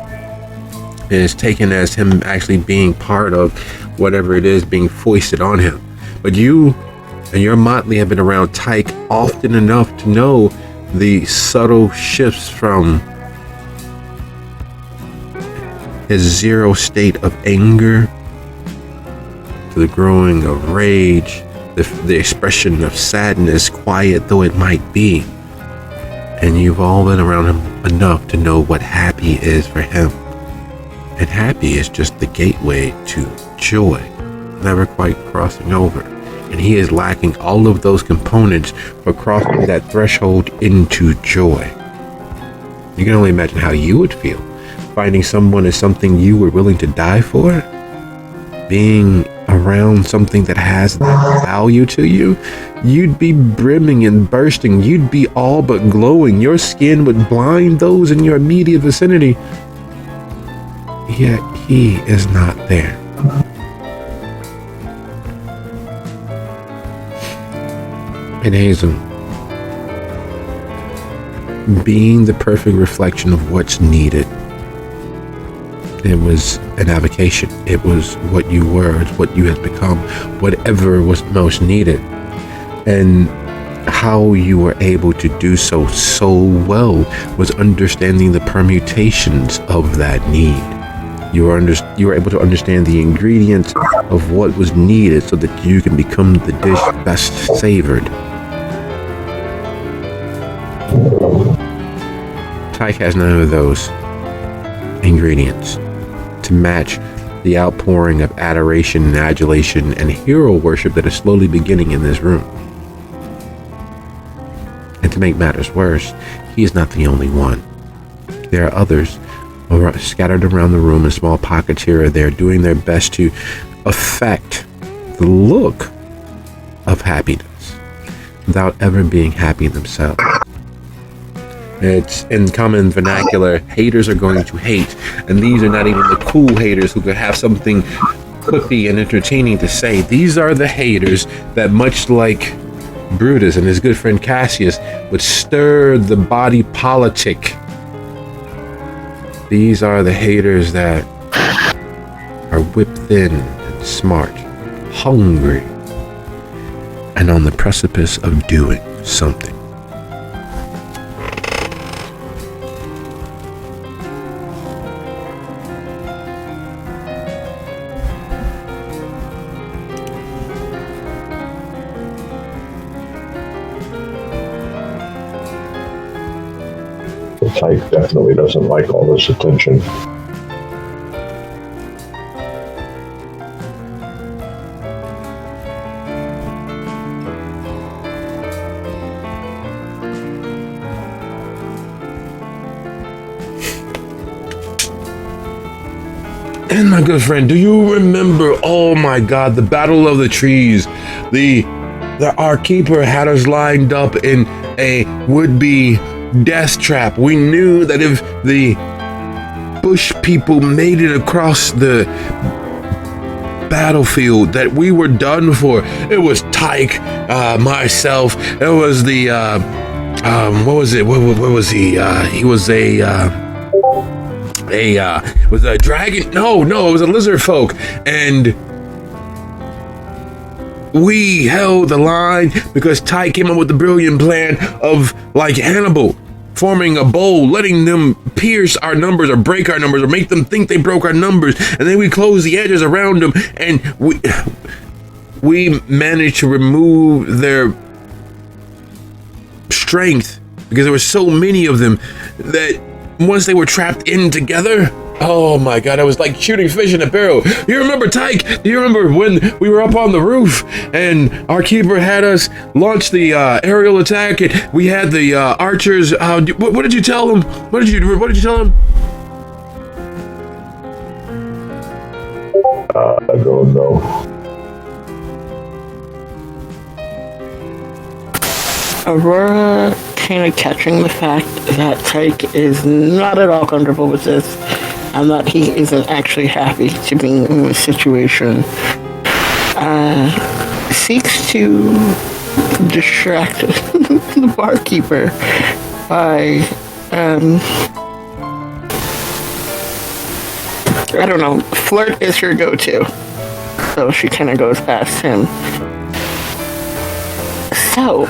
It is taken as him actually being part of whatever it is being foisted on him. But you and your motley have been around Tyke often enough to know the subtle shifts from his zero state of anger to the growing of rage, the expression of sadness, quiet though it might be. And you've all been around him enough to know what happy is for him. And happy is just the gateway to joy, never quite crossing over. And he is lacking all of those components for crossing that threshold into joy. You can only imagine how you would feel. Finding someone is something you were willing to die for. Being around something that has that value to you, you'd be brimming and bursting. You'd be all but glowing. Your skin would blind those in your immediate vicinity. Yet he is not there. And Hazel, being the perfect reflection of what's needed, it was an avocation. It was what you were, it's what you had become, whatever was most needed. And how you were able to do so well was understanding the permutations of that need. You were able to understand the ingredients of what was needed so that you can become the dish best savored. Tyke has none of those ingredients to match the outpouring of adoration and adulation and hero worship that is slowly beginning in this room. And to make matters worse, he is not the only one. There are others scattered around the room in small pockets here or there, doing their best to affect the look of happiness without ever being happy themselves. It's in common vernacular, haters are going to hate, and these are not even the cool haters who could have something quippy and entertaining to say. These are the haters that, much like Brutus and his good friend Cassius, would stir the body politic. These are the haters that are whipped thin and smart, hungry, and on the precipice of doing something. Tyke definitely doesn't like all this attention. And my good friend, do you remember, oh my God, the Battle of the Trees? Our keeper had us lined up in a would-be death trap. We knew that if the bush people made it across the battlefield, that we were done for. It was Tyke, myself. It was the what was it? What was he? He was was a dragon? No, it was a lizard folk, and we held the line because Ty came up with the brilliant plan of, like Hannibal, forming a bowl, letting them pierce our numbers or break our numbers or make them think they broke our numbers, and then we closed the edges around them, and we managed to remove their strength because there were so many of them that once they were trapped in together. Oh my god, I was like shooting fish in a barrel. You remember, Tyke? Do you remember when we were up on the roof and our keeper had us launch the aerial attack and we had the archers? What did you tell them? What did you tell them? I don't know. Aurora kind of catching the fact that Tyke is not at all comfortable with this and that he isn't actually happy to be in this situation, seeks to distract the barkeeper by, I don't know, flirt is her go-to. So she kind of goes past him. So,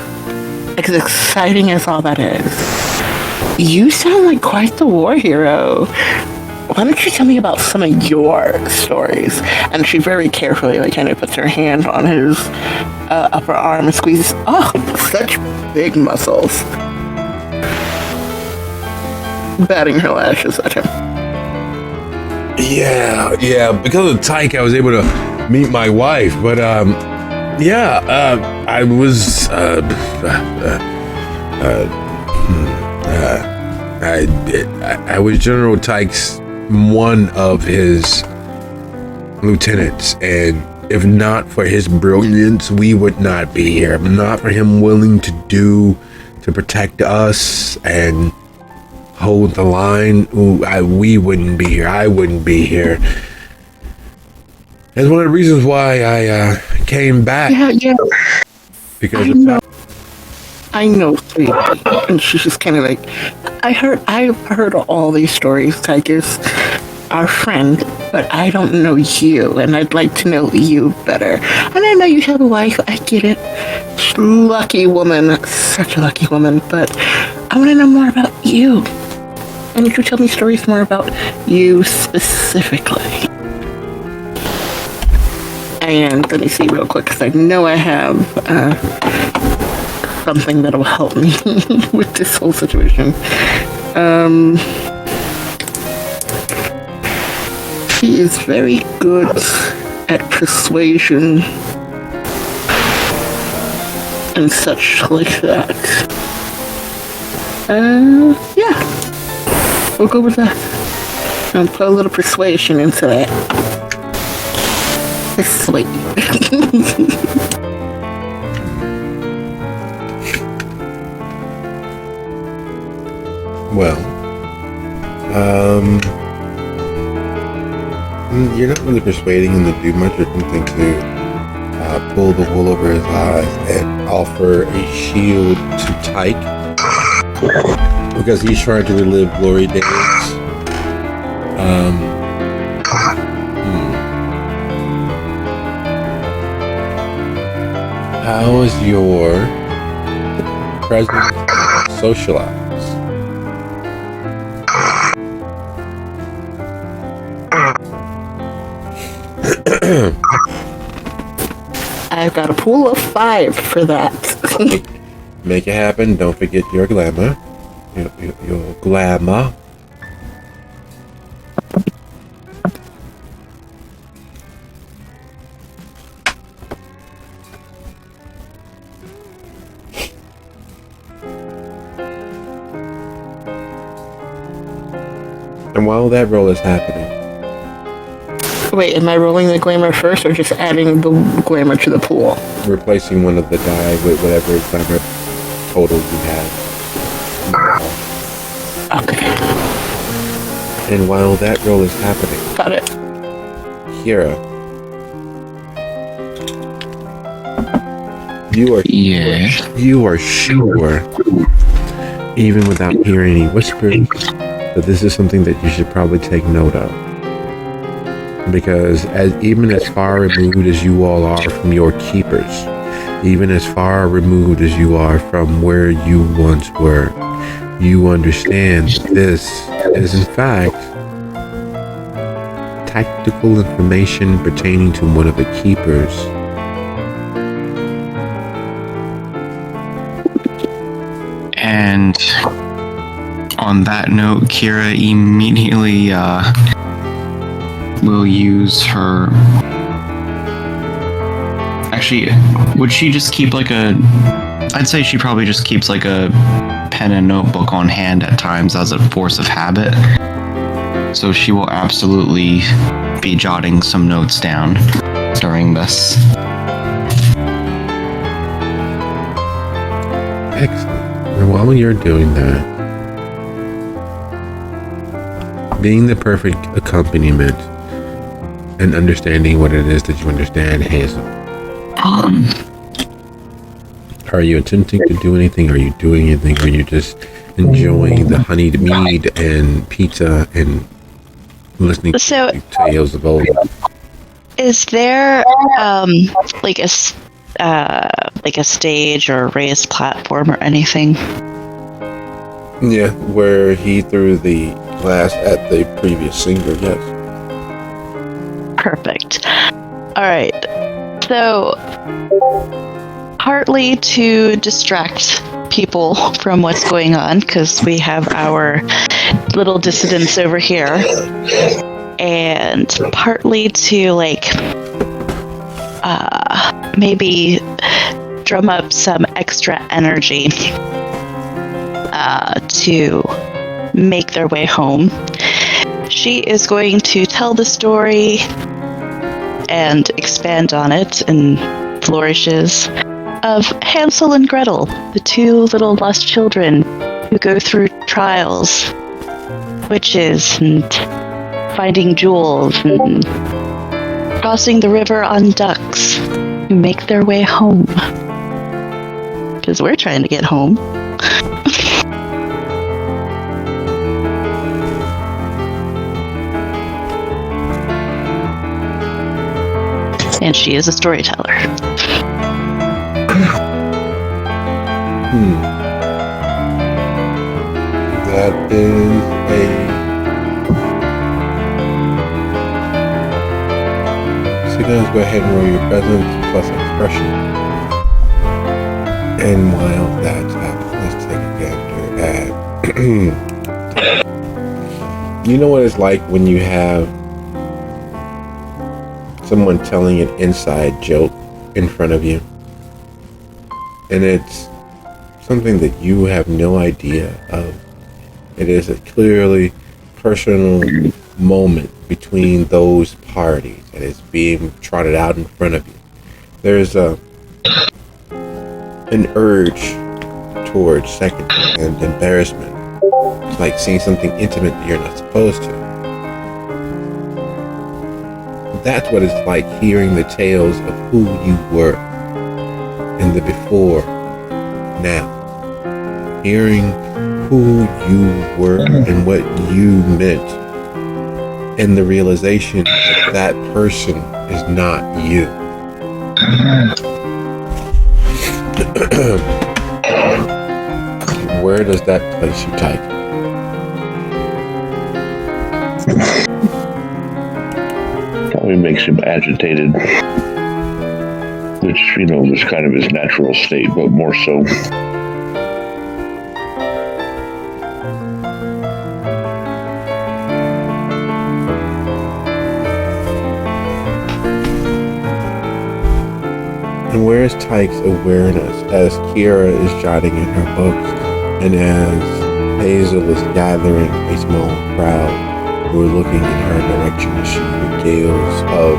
as exciting as all that is, you sound like quite the war hero. Why don't you tell me about some of your stories? And she very carefully, kind of puts her hand on his upper arm and squeezes. Oh, such big muscles. Batting her lashes at him. Yeah. Because of Tyke, I was able to meet my wife, but I was I was General Tyke's one of his lieutenants, and if not for his brilliance, we would not be here. If not for him willing to protect us and hold the line, we wouldn't be here. I wouldn't be here. That's one of the reasons why I came back. Yeah. Because I know, sweetie. And she's just kind of like, I've heard all these stories, Tyke is our friend, but I don't know you, and I'd like to know you better. And I know you have a wife, I get it. Lucky woman, such a lucky woman, but I want to know more about you. And would you tell me stories more about you specifically? And let me see real quick, because I know I have something that'll help me with this whole situation. She is very good at persuasion and such like that. Yeah, we'll go with that. I'll put a little persuasion into that. Sweet. Well, you're not really persuading him to do much or something to pull the wool over his eyes and offer a shield to Tyke because he's trying to relive glory days. How is your presence socialized? I've got a pool of 5 for that. Make it happen. Don't forget your glamour. Your glamour. And while that roll is happening, Wait, am I rolling the glamour first or just adding the glamour to the pool? replacing one of the die with whatever glamour total you have. Okay, And while that roll is happening, got it. Kira, you are sure, even without hearing any whispers, that this is something that you should probably take note of. Because even as far removed as you all are from your keepers, even as far removed as you are from where you once were, you understand this is in fact tactical information pertaining to one of the keepers. And On that note, Kira immediately will use her. Actually, would she just keep like a? I'd say she probably just keeps like a pen and notebook on hand at times as a force of habit. So she will absolutely be jotting some notes down during this. Excellent. And while you're doing that, being the perfect accompaniment and understanding what it is that you understand, Hazel. Are you attempting to do anything? Are you doing anything? Or are you just enjoying the honeyed mead and pizza and listening So- to tales of old? Is there like a stage or a raised platform or anything? Yeah, where he threw the glass at the previous singer, yes. Perfect. All right. So, partly to distract people from what's going on, because we have our little dissidents over here, and partly to maybe drum up some extra energy to make their way home. She is going to tell the story and expand on it in flourishes of Hansel and Gretel, the two little lost children who go through trials, witches, and finding jewels, and crossing the river on ducks who make their way home. Because we're trying to get home. And she is a storyteller. That is a... So guys, go ahead and roll your presence plus expression. And while that's happening, let's take a gander at... You know what it's like when you have someone telling an inside joke in front of you, and it's something that you have no idea of. It is a clearly personal moment between those parties, and it's being trotted out in front of you. There's an urge towards second-hand embarrassment. It's like seeing something intimate that you're not supposed to. That's what it's like hearing the tales of who you were in the before now. Hearing who you were and what you meant, and the realization that that person is not you. Where does that place you, Tyke? Probably makes him agitated, which, was kind of his natural state, but more so. And where is Tyke's awareness as Kira is jotting in her books, and as Hazel is gathering a small crowd who are looking in her direction as she regales of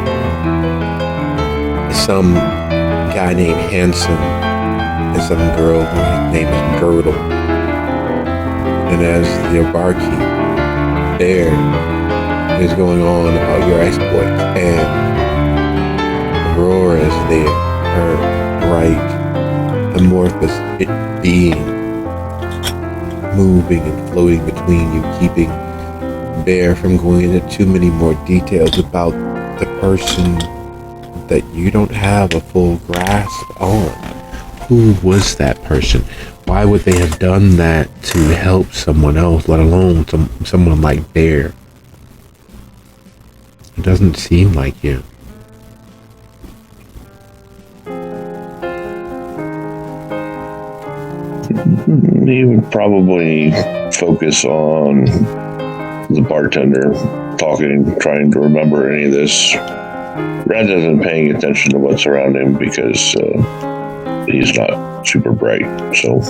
some guy named Hanson and some girl whose name is Girdle. And as the barkeep there is going on about your exploits, and Aurora is there, her bright, amorphous being, moving and floating between you, keeping Bear from going into too many more details about the person that you don't have a full grasp on. Who was that person? Why would they have done that to help someone else, let alone someone like Bear? It doesn't seem like you. He would probably focus on the bartender talking, trying to remember any of this, rather than paying attention to what's around him because he's not super bright. So.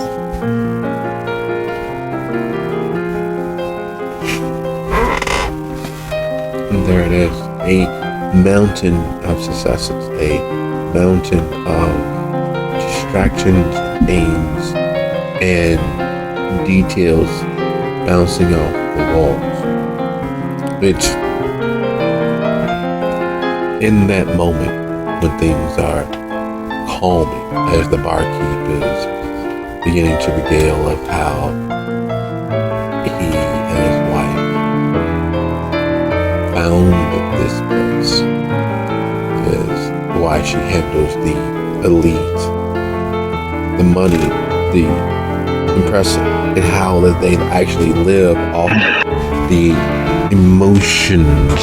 And there it is, a mountain of successes, a mountain of distractions, aims, and details bouncing off the walls. It's in that moment when things are calming as the barkeep is beginning to regale of how he and his wife found this place, is why she handles the elite, the money, the impressive, and how that they actually live off the emotions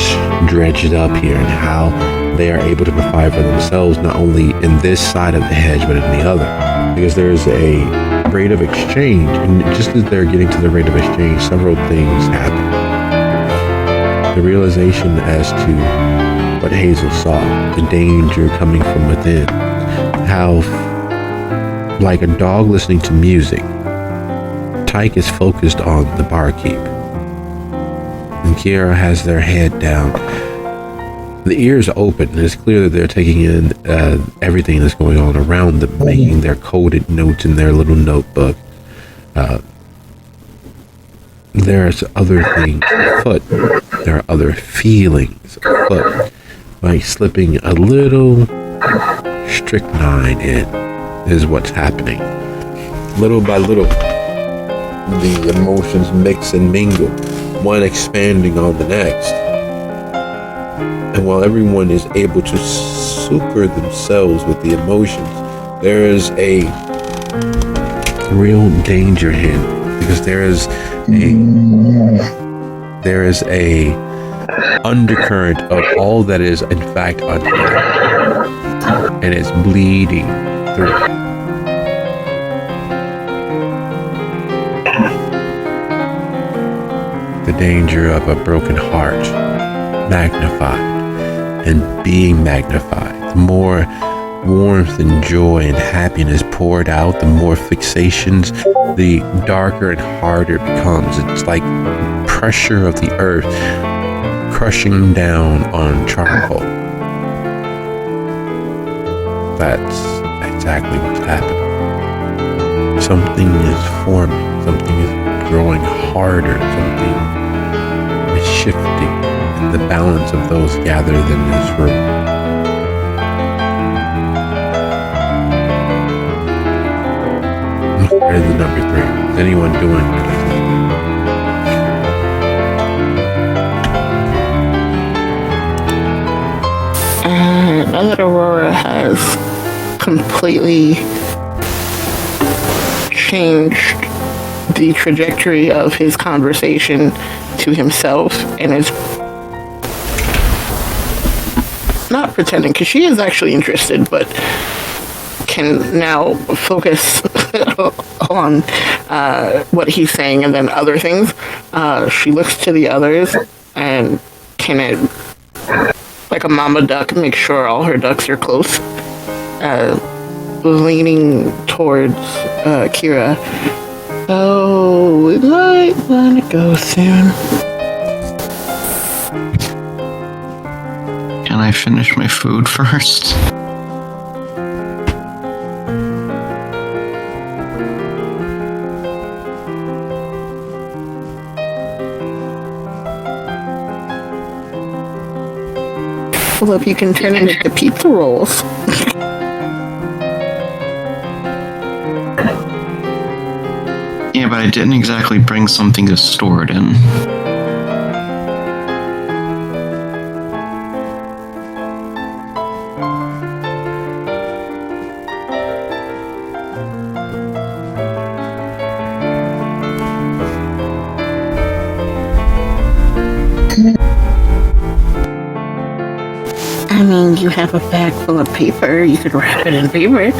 dredged up here, and how they are able to provide for themselves not only in this side of the hedge but in the other, because there's a rate of exchange, and just as they're getting to the rate of exchange, several things happen. The realization as to what Hazel saw, the danger coming from within, how like a dog listening to music, Tyke is focused on the barkeep, and Kiara has their head down. The ears are open, and it's clear that they're taking in everything that's going on around them, making their coded notes in their little notebook. There's other things afoot. There are other feelings afoot. Like slipping a little strychnine in is what's happening. Little by little, the emotions mix and mingle, one expanding on the next. And while everyone is able to succor themselves with the emotions, there is a real danger hint, because there is a undercurrent of all that is in fact unhappy, and it's bleeding through. The danger of a broken heart magnified and being magnified. The more warmth and joy and happiness poured out, the more fixations, the darker and harder it becomes. It's like pressure of the earth crushing down on charcoal. That's exactly what's happening. Something is forming, something is growing harder, something is shifting, and the balance of those gathered in this room. Where's the number 3? Is anyone doing anything? Now that Aurora has completely changed the trajectory of his conversation to himself and is not pretending, because she is actually interested, but can now focus on what he's saying and then other things. She looks to the others and can, like a mama duck, make sure all her ducks are close. Leaning towards Kira. So we might want to go soon. Can I finish my food first? Well, if you can turn it into pizza rolls. Yeah, but I didn't exactly bring something to store it in. I mean, you have a bag full of paper. You could wrap it in paper.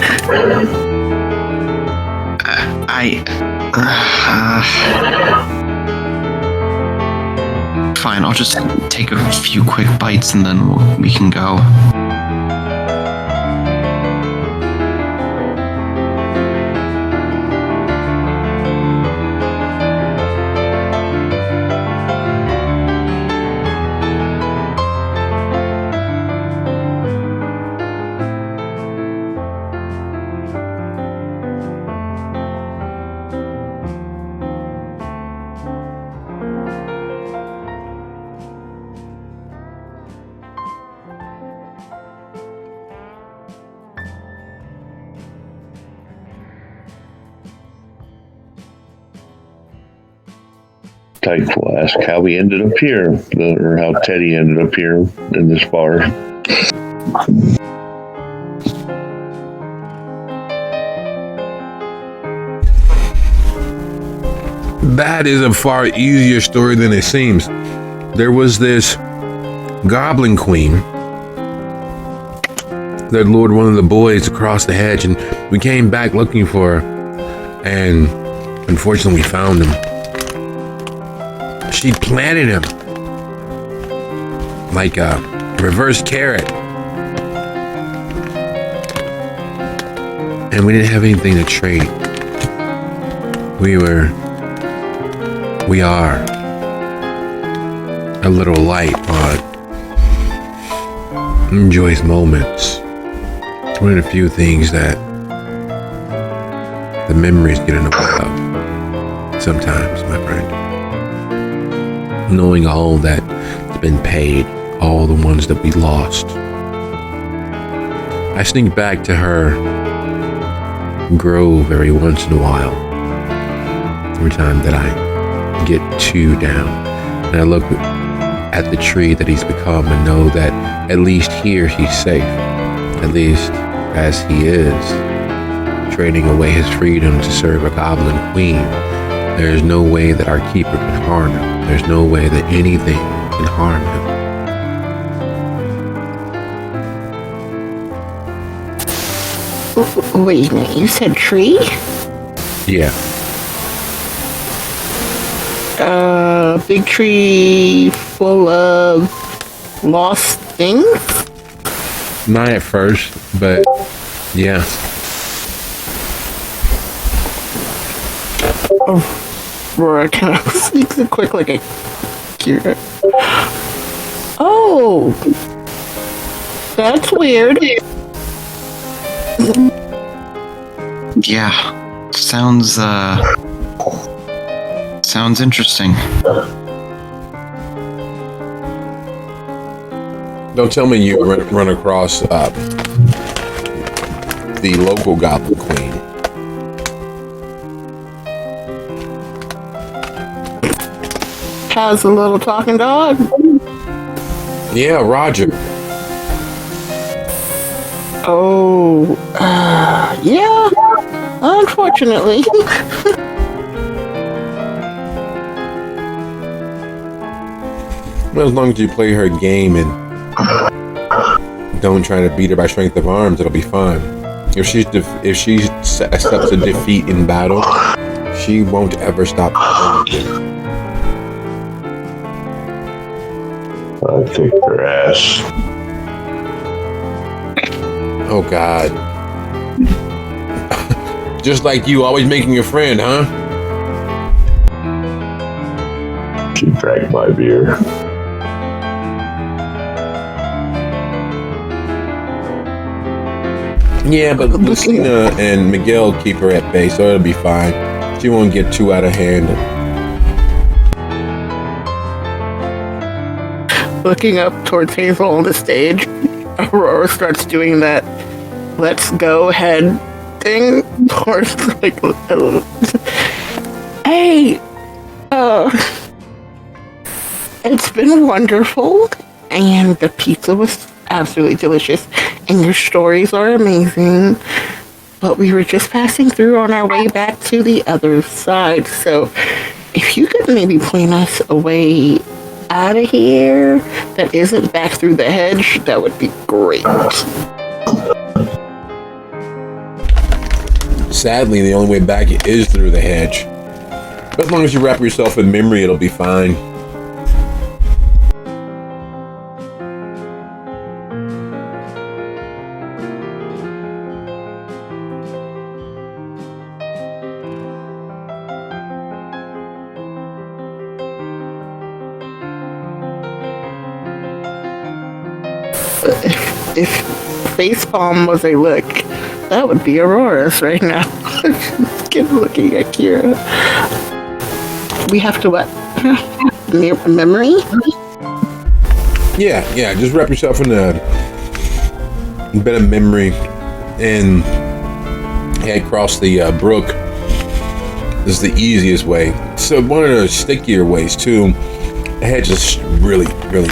Fine, I'll just take a few quick bites and then we can go. Tyke will ask how we ended up here, or how Teddy ended up here in this bar. That is a far easier story than it seems. There was this goblin queen that lured one of the boys across the hedge, and we came back looking for her, and unfortunately we found him. She planted him like a reverse carrot. And we didn't have anything to trade. We are a little light on enjoys moments. It's one of the few things that the memories get in the way of sometimes, my friend. Knowing all that's been paid, all the ones that we lost. I sneak back to her grove every once in a while. Every time that I get too down, and I look at the tree that he's become and know that at least here he's safe. At least as he is trading away his freedom to serve a goblin queen. There is no way that our keeper can harm him. There's no way that anything can harm him. Wait a minute, you said tree? Yeah. Big tree full of lost things? Not at first, but yeah. Roar kind of sneaks in quick like a cure. Oh, that's weird. Yeah, sounds interesting. Don't tell me you run across the local goblin queen. How's the little talking dog? Yeah, Roger. Oh, yeah. Unfortunately. Well, as long as you play her game and don't try to beat her by strength of arms, it'll be fine. If she accepts a defeat in battle, she won't ever stop. I kicked her ass. Oh God! Just like you, always making a friend, huh? She drank my beer. Yeah, but Lucina and Miguel keep her at bay, so it'll be fine. She won't get too out of hand. Looking up towards Hazel on the stage, Aurora starts doing that let's go head thing. Towards like, hey, it's been wonderful, and the pizza was absolutely delicious, and your stories are amazing. But we were just passing through on our way back to the other side, so if you could maybe point us a way out of here that isn't back through the hedge, that would be great. Sadly, the only way back is through the hedge. But as long as you wrap yourself in memory, it'll be fine. if facepalm was a look, that would be Aurora's right now. Keep looking at Kira. We have to what? Memory? Yeah. Just wrap yourself in a bit of memory and head across the brook. This is the easiest way. So one of the stickier ways too. The hedge is really, really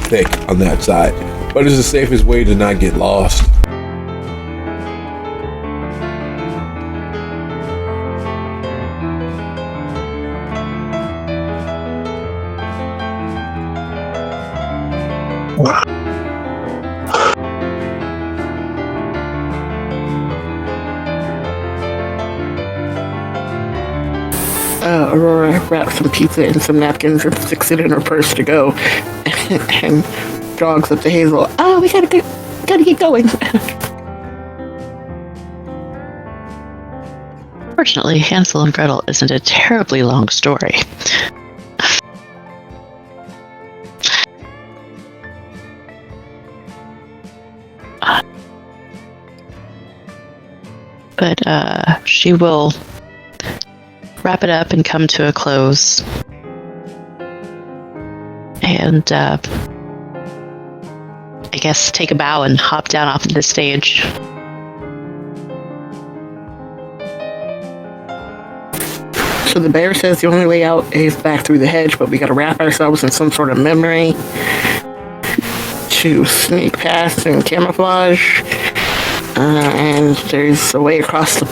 thick on that side, but it's the safest way to not get lost. Aurora wraps some pizza in some napkins and sticks it in her purse to go, and jogs up to Hazel. Oh, we gotta get going. Fortunately, Hansel and Gretel isn't a terribly long story. But she will wrap it up and come to a close. And I guess take a bow and hop down off of the stage. So the bear says the only way out is back through the hedge, but we gotta wrap ourselves in some sort of memory to sneak past and camouflage. And there's a way across the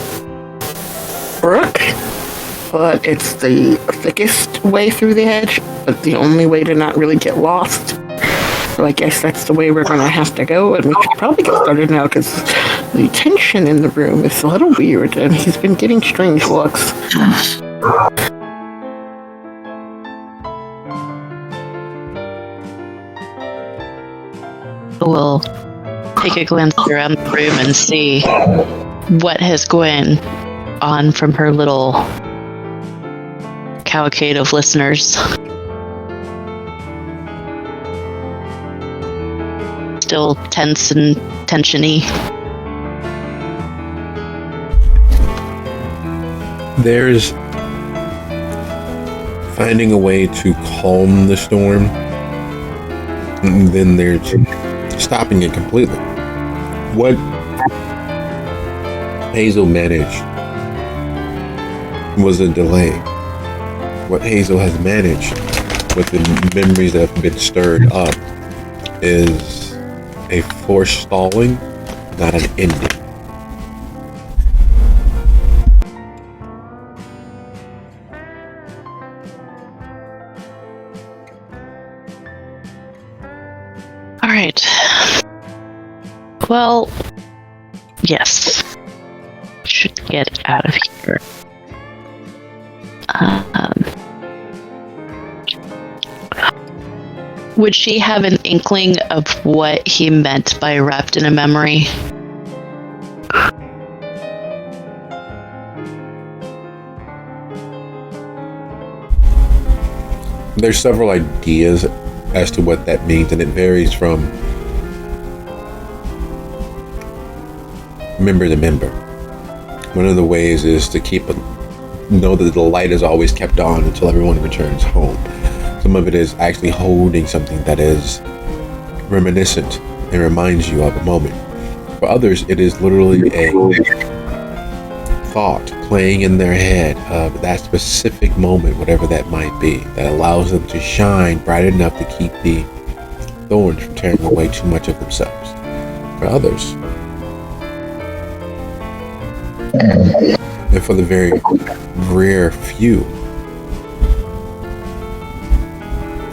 brook, but it's the thickest way through the hedge, but the only way to not really get lost. So I guess that's the way we're gonna have to go, and we should probably get started now because the tension in the room is a little weird, and he's been getting strange looks. We'll take a glance around the room and see what has going on from her little cavalcade of listeners. Still tense and tensiony. There's finding a way to calm the storm, and then there's stopping it completely. What Hazel managed was a delay. What Hazel has managed with the memories that have been stirred up is a forestalling, not an ending. All right. Well, yes. Should get out of here. Would she have an inkling of what he meant by wrapped in a memory? There's several ideas as to what that means, and it varies from member to member. One of the ways is to know that the light is always kept on until everyone returns home. Some of it is actually holding something that is reminiscent and reminds you of a moment. For others, it is literally a thought playing in their head of that specific moment, whatever that might be, that allows them to shine bright enough to keep the thorns from tearing away too much of themselves. For others, and for the very rare few,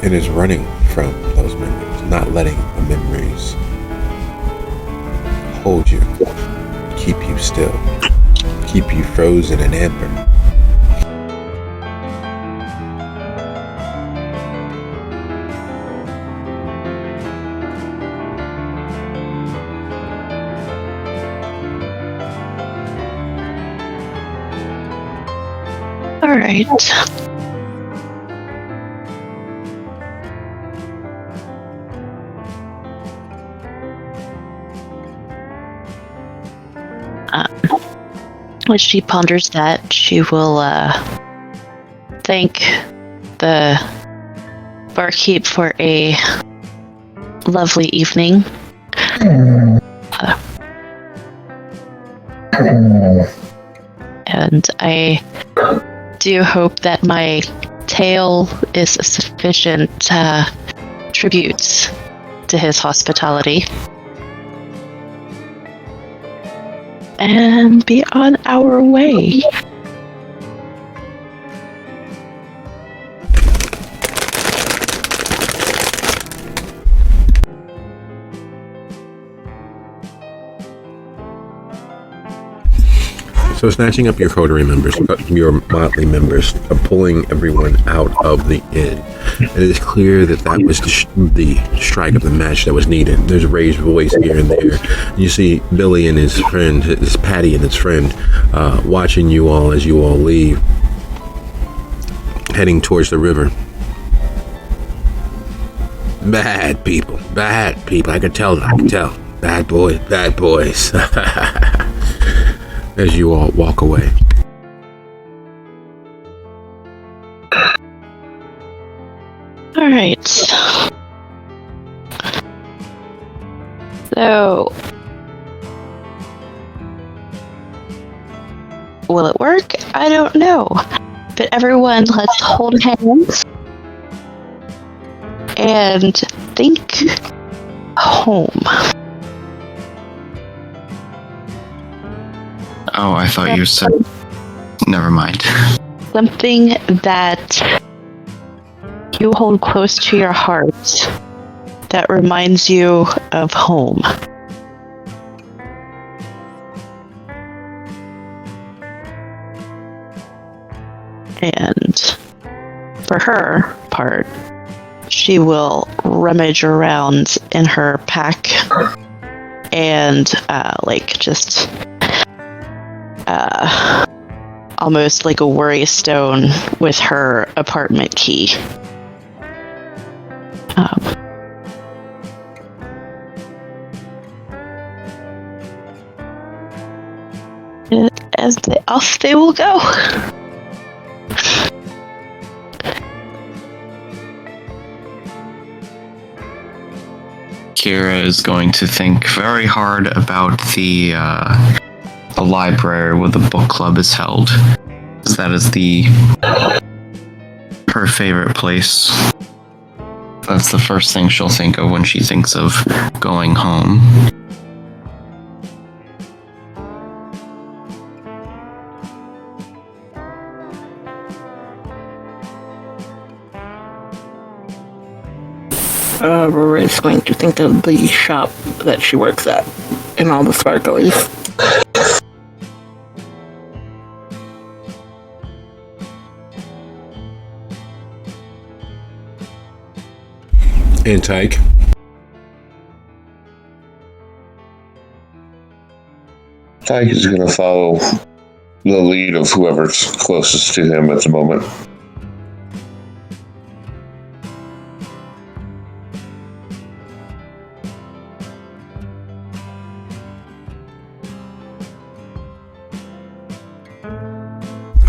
it is running from those memories, not letting the memories hold you, keep you still, keep you frozen in amber. All right. When she ponders that, she will thank the barkeep for a lovely evening. And I do hope that my tale is a sufficient tribute to his hospitality. And be on our way. So snatching up your coterie members, your motley members, pulling everyone out of the inn. It is clear that that was the strike of the match that was needed. There's a raised voice here and there. You see Billy and his friend, his Patty and his friend, watching you all as you all leave, heading towards the river. Bad people. I could tell. Bad boys. As you all walk away. All right. So, will it work? I don't know. But everyone, let's hold hands and think home. Oh, I thought you said... Never mind. Something that you hold close to your heart that reminds you of home. And for her part, she will rummage around in her pack and just almost like a worry stone with her apartment key. Off they will go. Kira is going to think very hard about the library where the book club is held. That is her favorite place. That's the first thing she'll think of when she thinks of going home. Aurora is going to think of the shop that she works at and all the sparklies. And Tyke. Tyke is going to follow the lead of whoever's closest to him at the moment.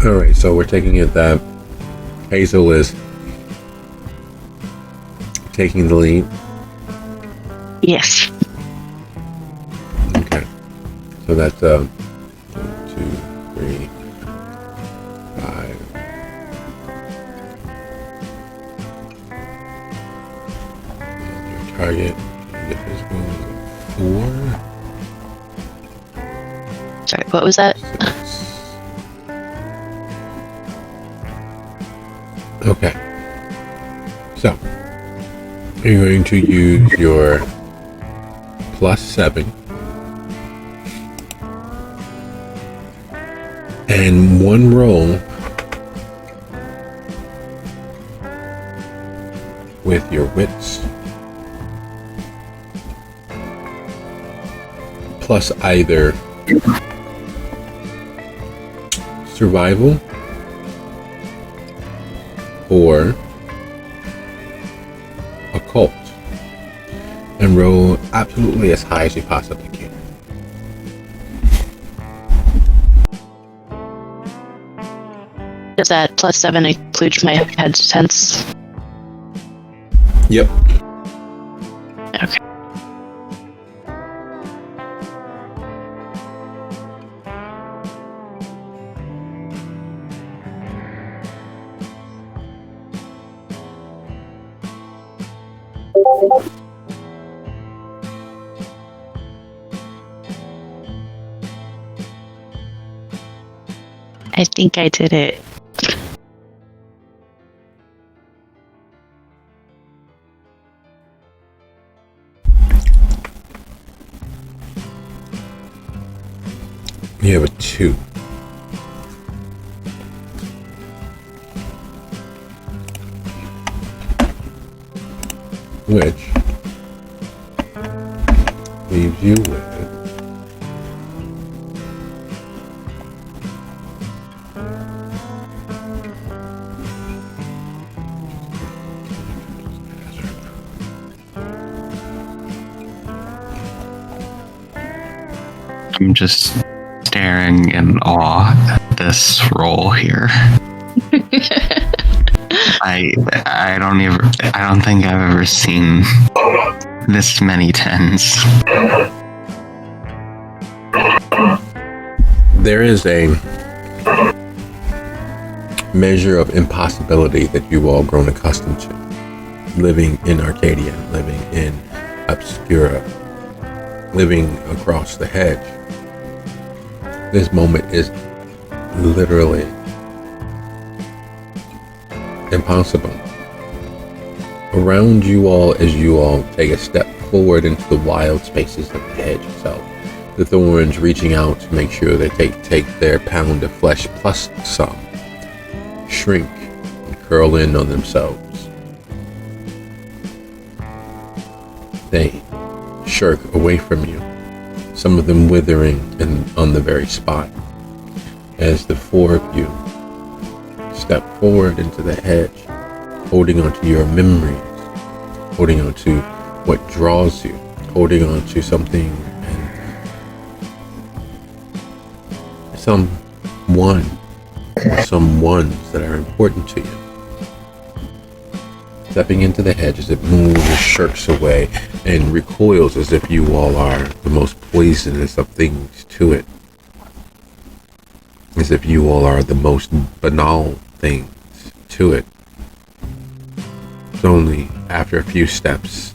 Alright, so we're taking it that Hazel is taking the lead. Yes. Okay. So that's 1, 2, 3, 5. And your target is 4. Sorry, what was that? 6. Okay. So you're going to use your +7 and 1 roll with your wits plus either survival or occult, and roll absolutely as high as you possibly can. Does that +7 include my head sense? Yep. Okay. I think I did it. You have a 2. Which leaves you with I'm just staring in awe at this roll here. I don't think I've ever seen this many 10s. there is a measure of impossibility that you've all grown accustomed to. Living in Arcadia, living in Obscura, living across the hedge. This moment is literally impossible. Around you all, as you all take a step forward into the wild spaces of the hedge itself, the thorns reaching out to make sure they take their pound of flesh plus some, shrink and curl in on themselves. They shirk away from you, some of them withering and on the very spot, as the 4 of you step forward into the hedge, holding on to your memories, holding on to what draws you, holding on to something and someone or some ones that are important to you. Stepping into the hedge as it moves and shirks away and recoils as if you all are the most poisonous of things to it. As if you all are the most banal things to it. It's only after a few steps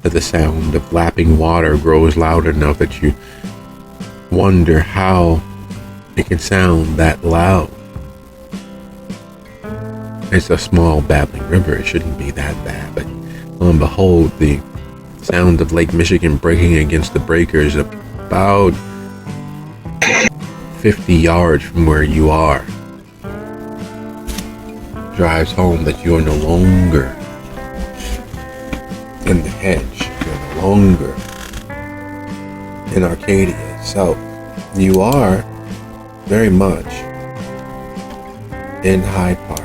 that the sound of lapping water grows loud enough that you wonder how it can sound that loud. It's a small babbling river, it shouldn't be that bad, but lo and behold, the sound of Lake Michigan breaking against the breakers about 50 yards from where you are drives home that you are no longer in the hedge, you're no longer in Arcadia itself. You are very much in Hyde Park,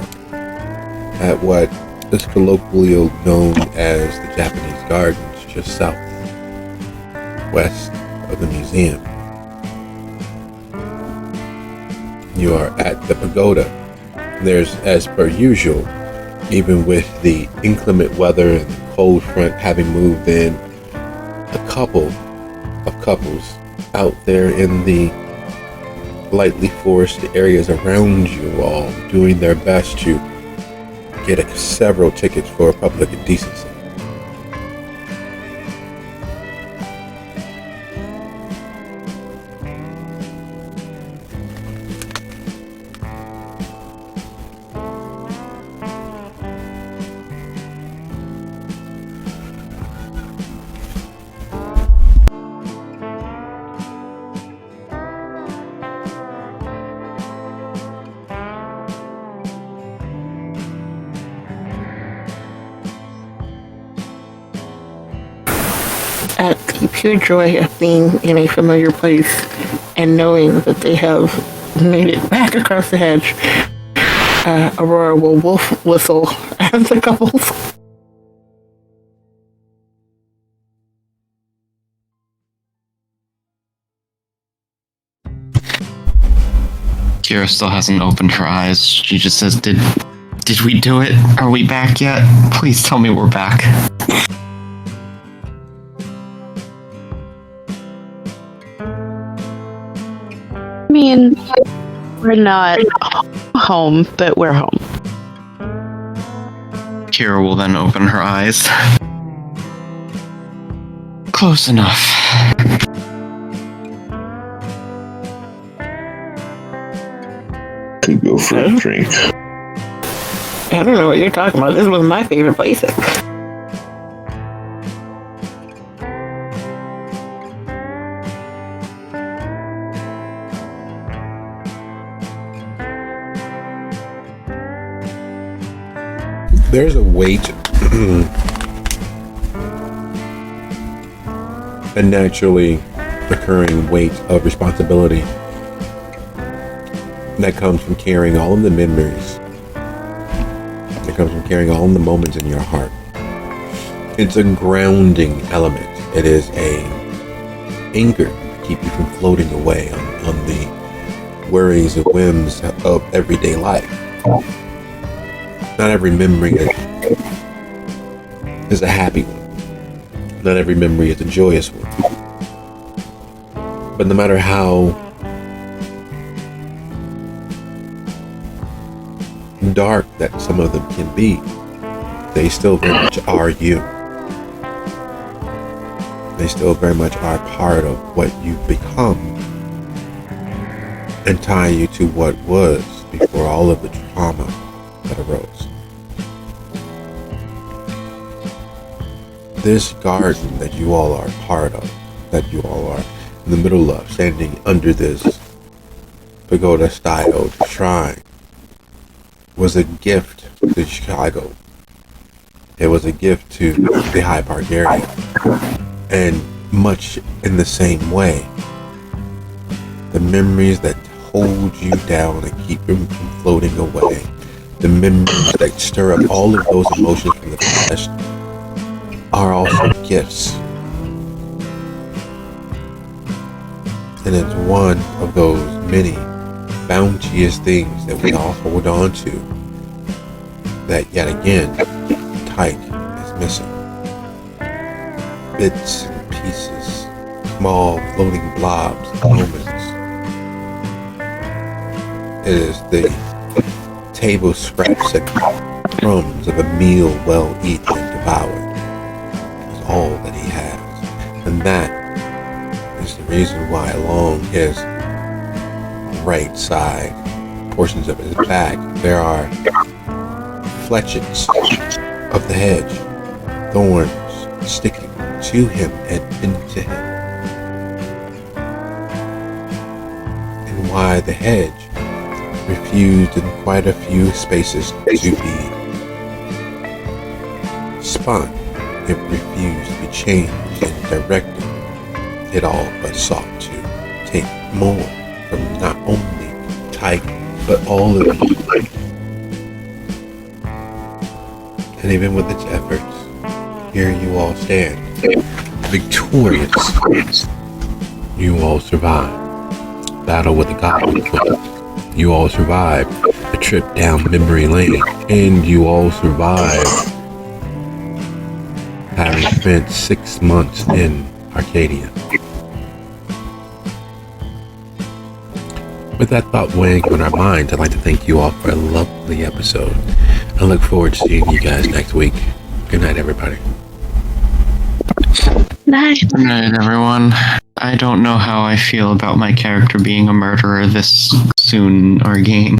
at what is colloquially known as the Japanese Gardens, just west of the museum. You are at the pagoda. There's, as per usual, even with the inclement weather and the cold front having moved in, a couple of couples out there in the lightly forested areas around you all doing their best to get several tickets for public indecency. At the pure joy of being in a familiar place and knowing that they have made it back across the hedge, Aurora will wolf whistle at the couples. Kira still hasn't opened her eyes. She just says, Did we do it? Are we back yet? Please tell me we're back. I mean, we're not home, but we're home. Kira will then open her eyes. Close enough. Could go for a drink. I don't know what you're talking about. This was my favorite place. There's a weight, a naturally occurring weight of responsibility that comes from carrying all of the memories. It comes from carrying all of the moments in your heart. It's a grounding element. It is a anchor to keep you from floating away on the worries and whims of everyday life. Not every memory is a happy one. Not every memory is a joyous one. But no matter how dark that some of them can be, they still very much are you. They still very much are part of what you've become and tie you to what was before all of the trauma that arose. This garden that you all are part of, that you all are in the middle of, standing under this pagoda-styled shrine, was a gift to Chicago. It was a gift to the High Park area. And much in the same way, the memories that hold you down and keep you from floating away, the memories that stir up all of those emotions from the past, are also gifts. And it's one of those many bounteous things that we all hold on to that yet again Tyke is missing. Bits and pieces, small floating blobs of moments. It is the table scraps and crumbs of a meal well eaten and devoured. Is all that he has. And that is the reason why along his right side, portions of his back, there are fletchings of the hedge, thorns sticking to him and into him. And why the hedge refused in quite a few spaces to be spun. It refused to be changed and directed. It all but sought to take more from not only Tyke, but all of you. And even with its efforts, here you all stand, victorious. You all survived. Battle with the Goblin Queen. You all survived a trip down memory lane. And you all survived having spent 6 months in Arcadia. With that thought weighing on our minds, I'd like to thank you all for a lovely episode. I look forward to seeing you guys next week. Good night, everybody. Nice. Good night, everyone. I don't know how I feel about my character being a murderer this soon in our game.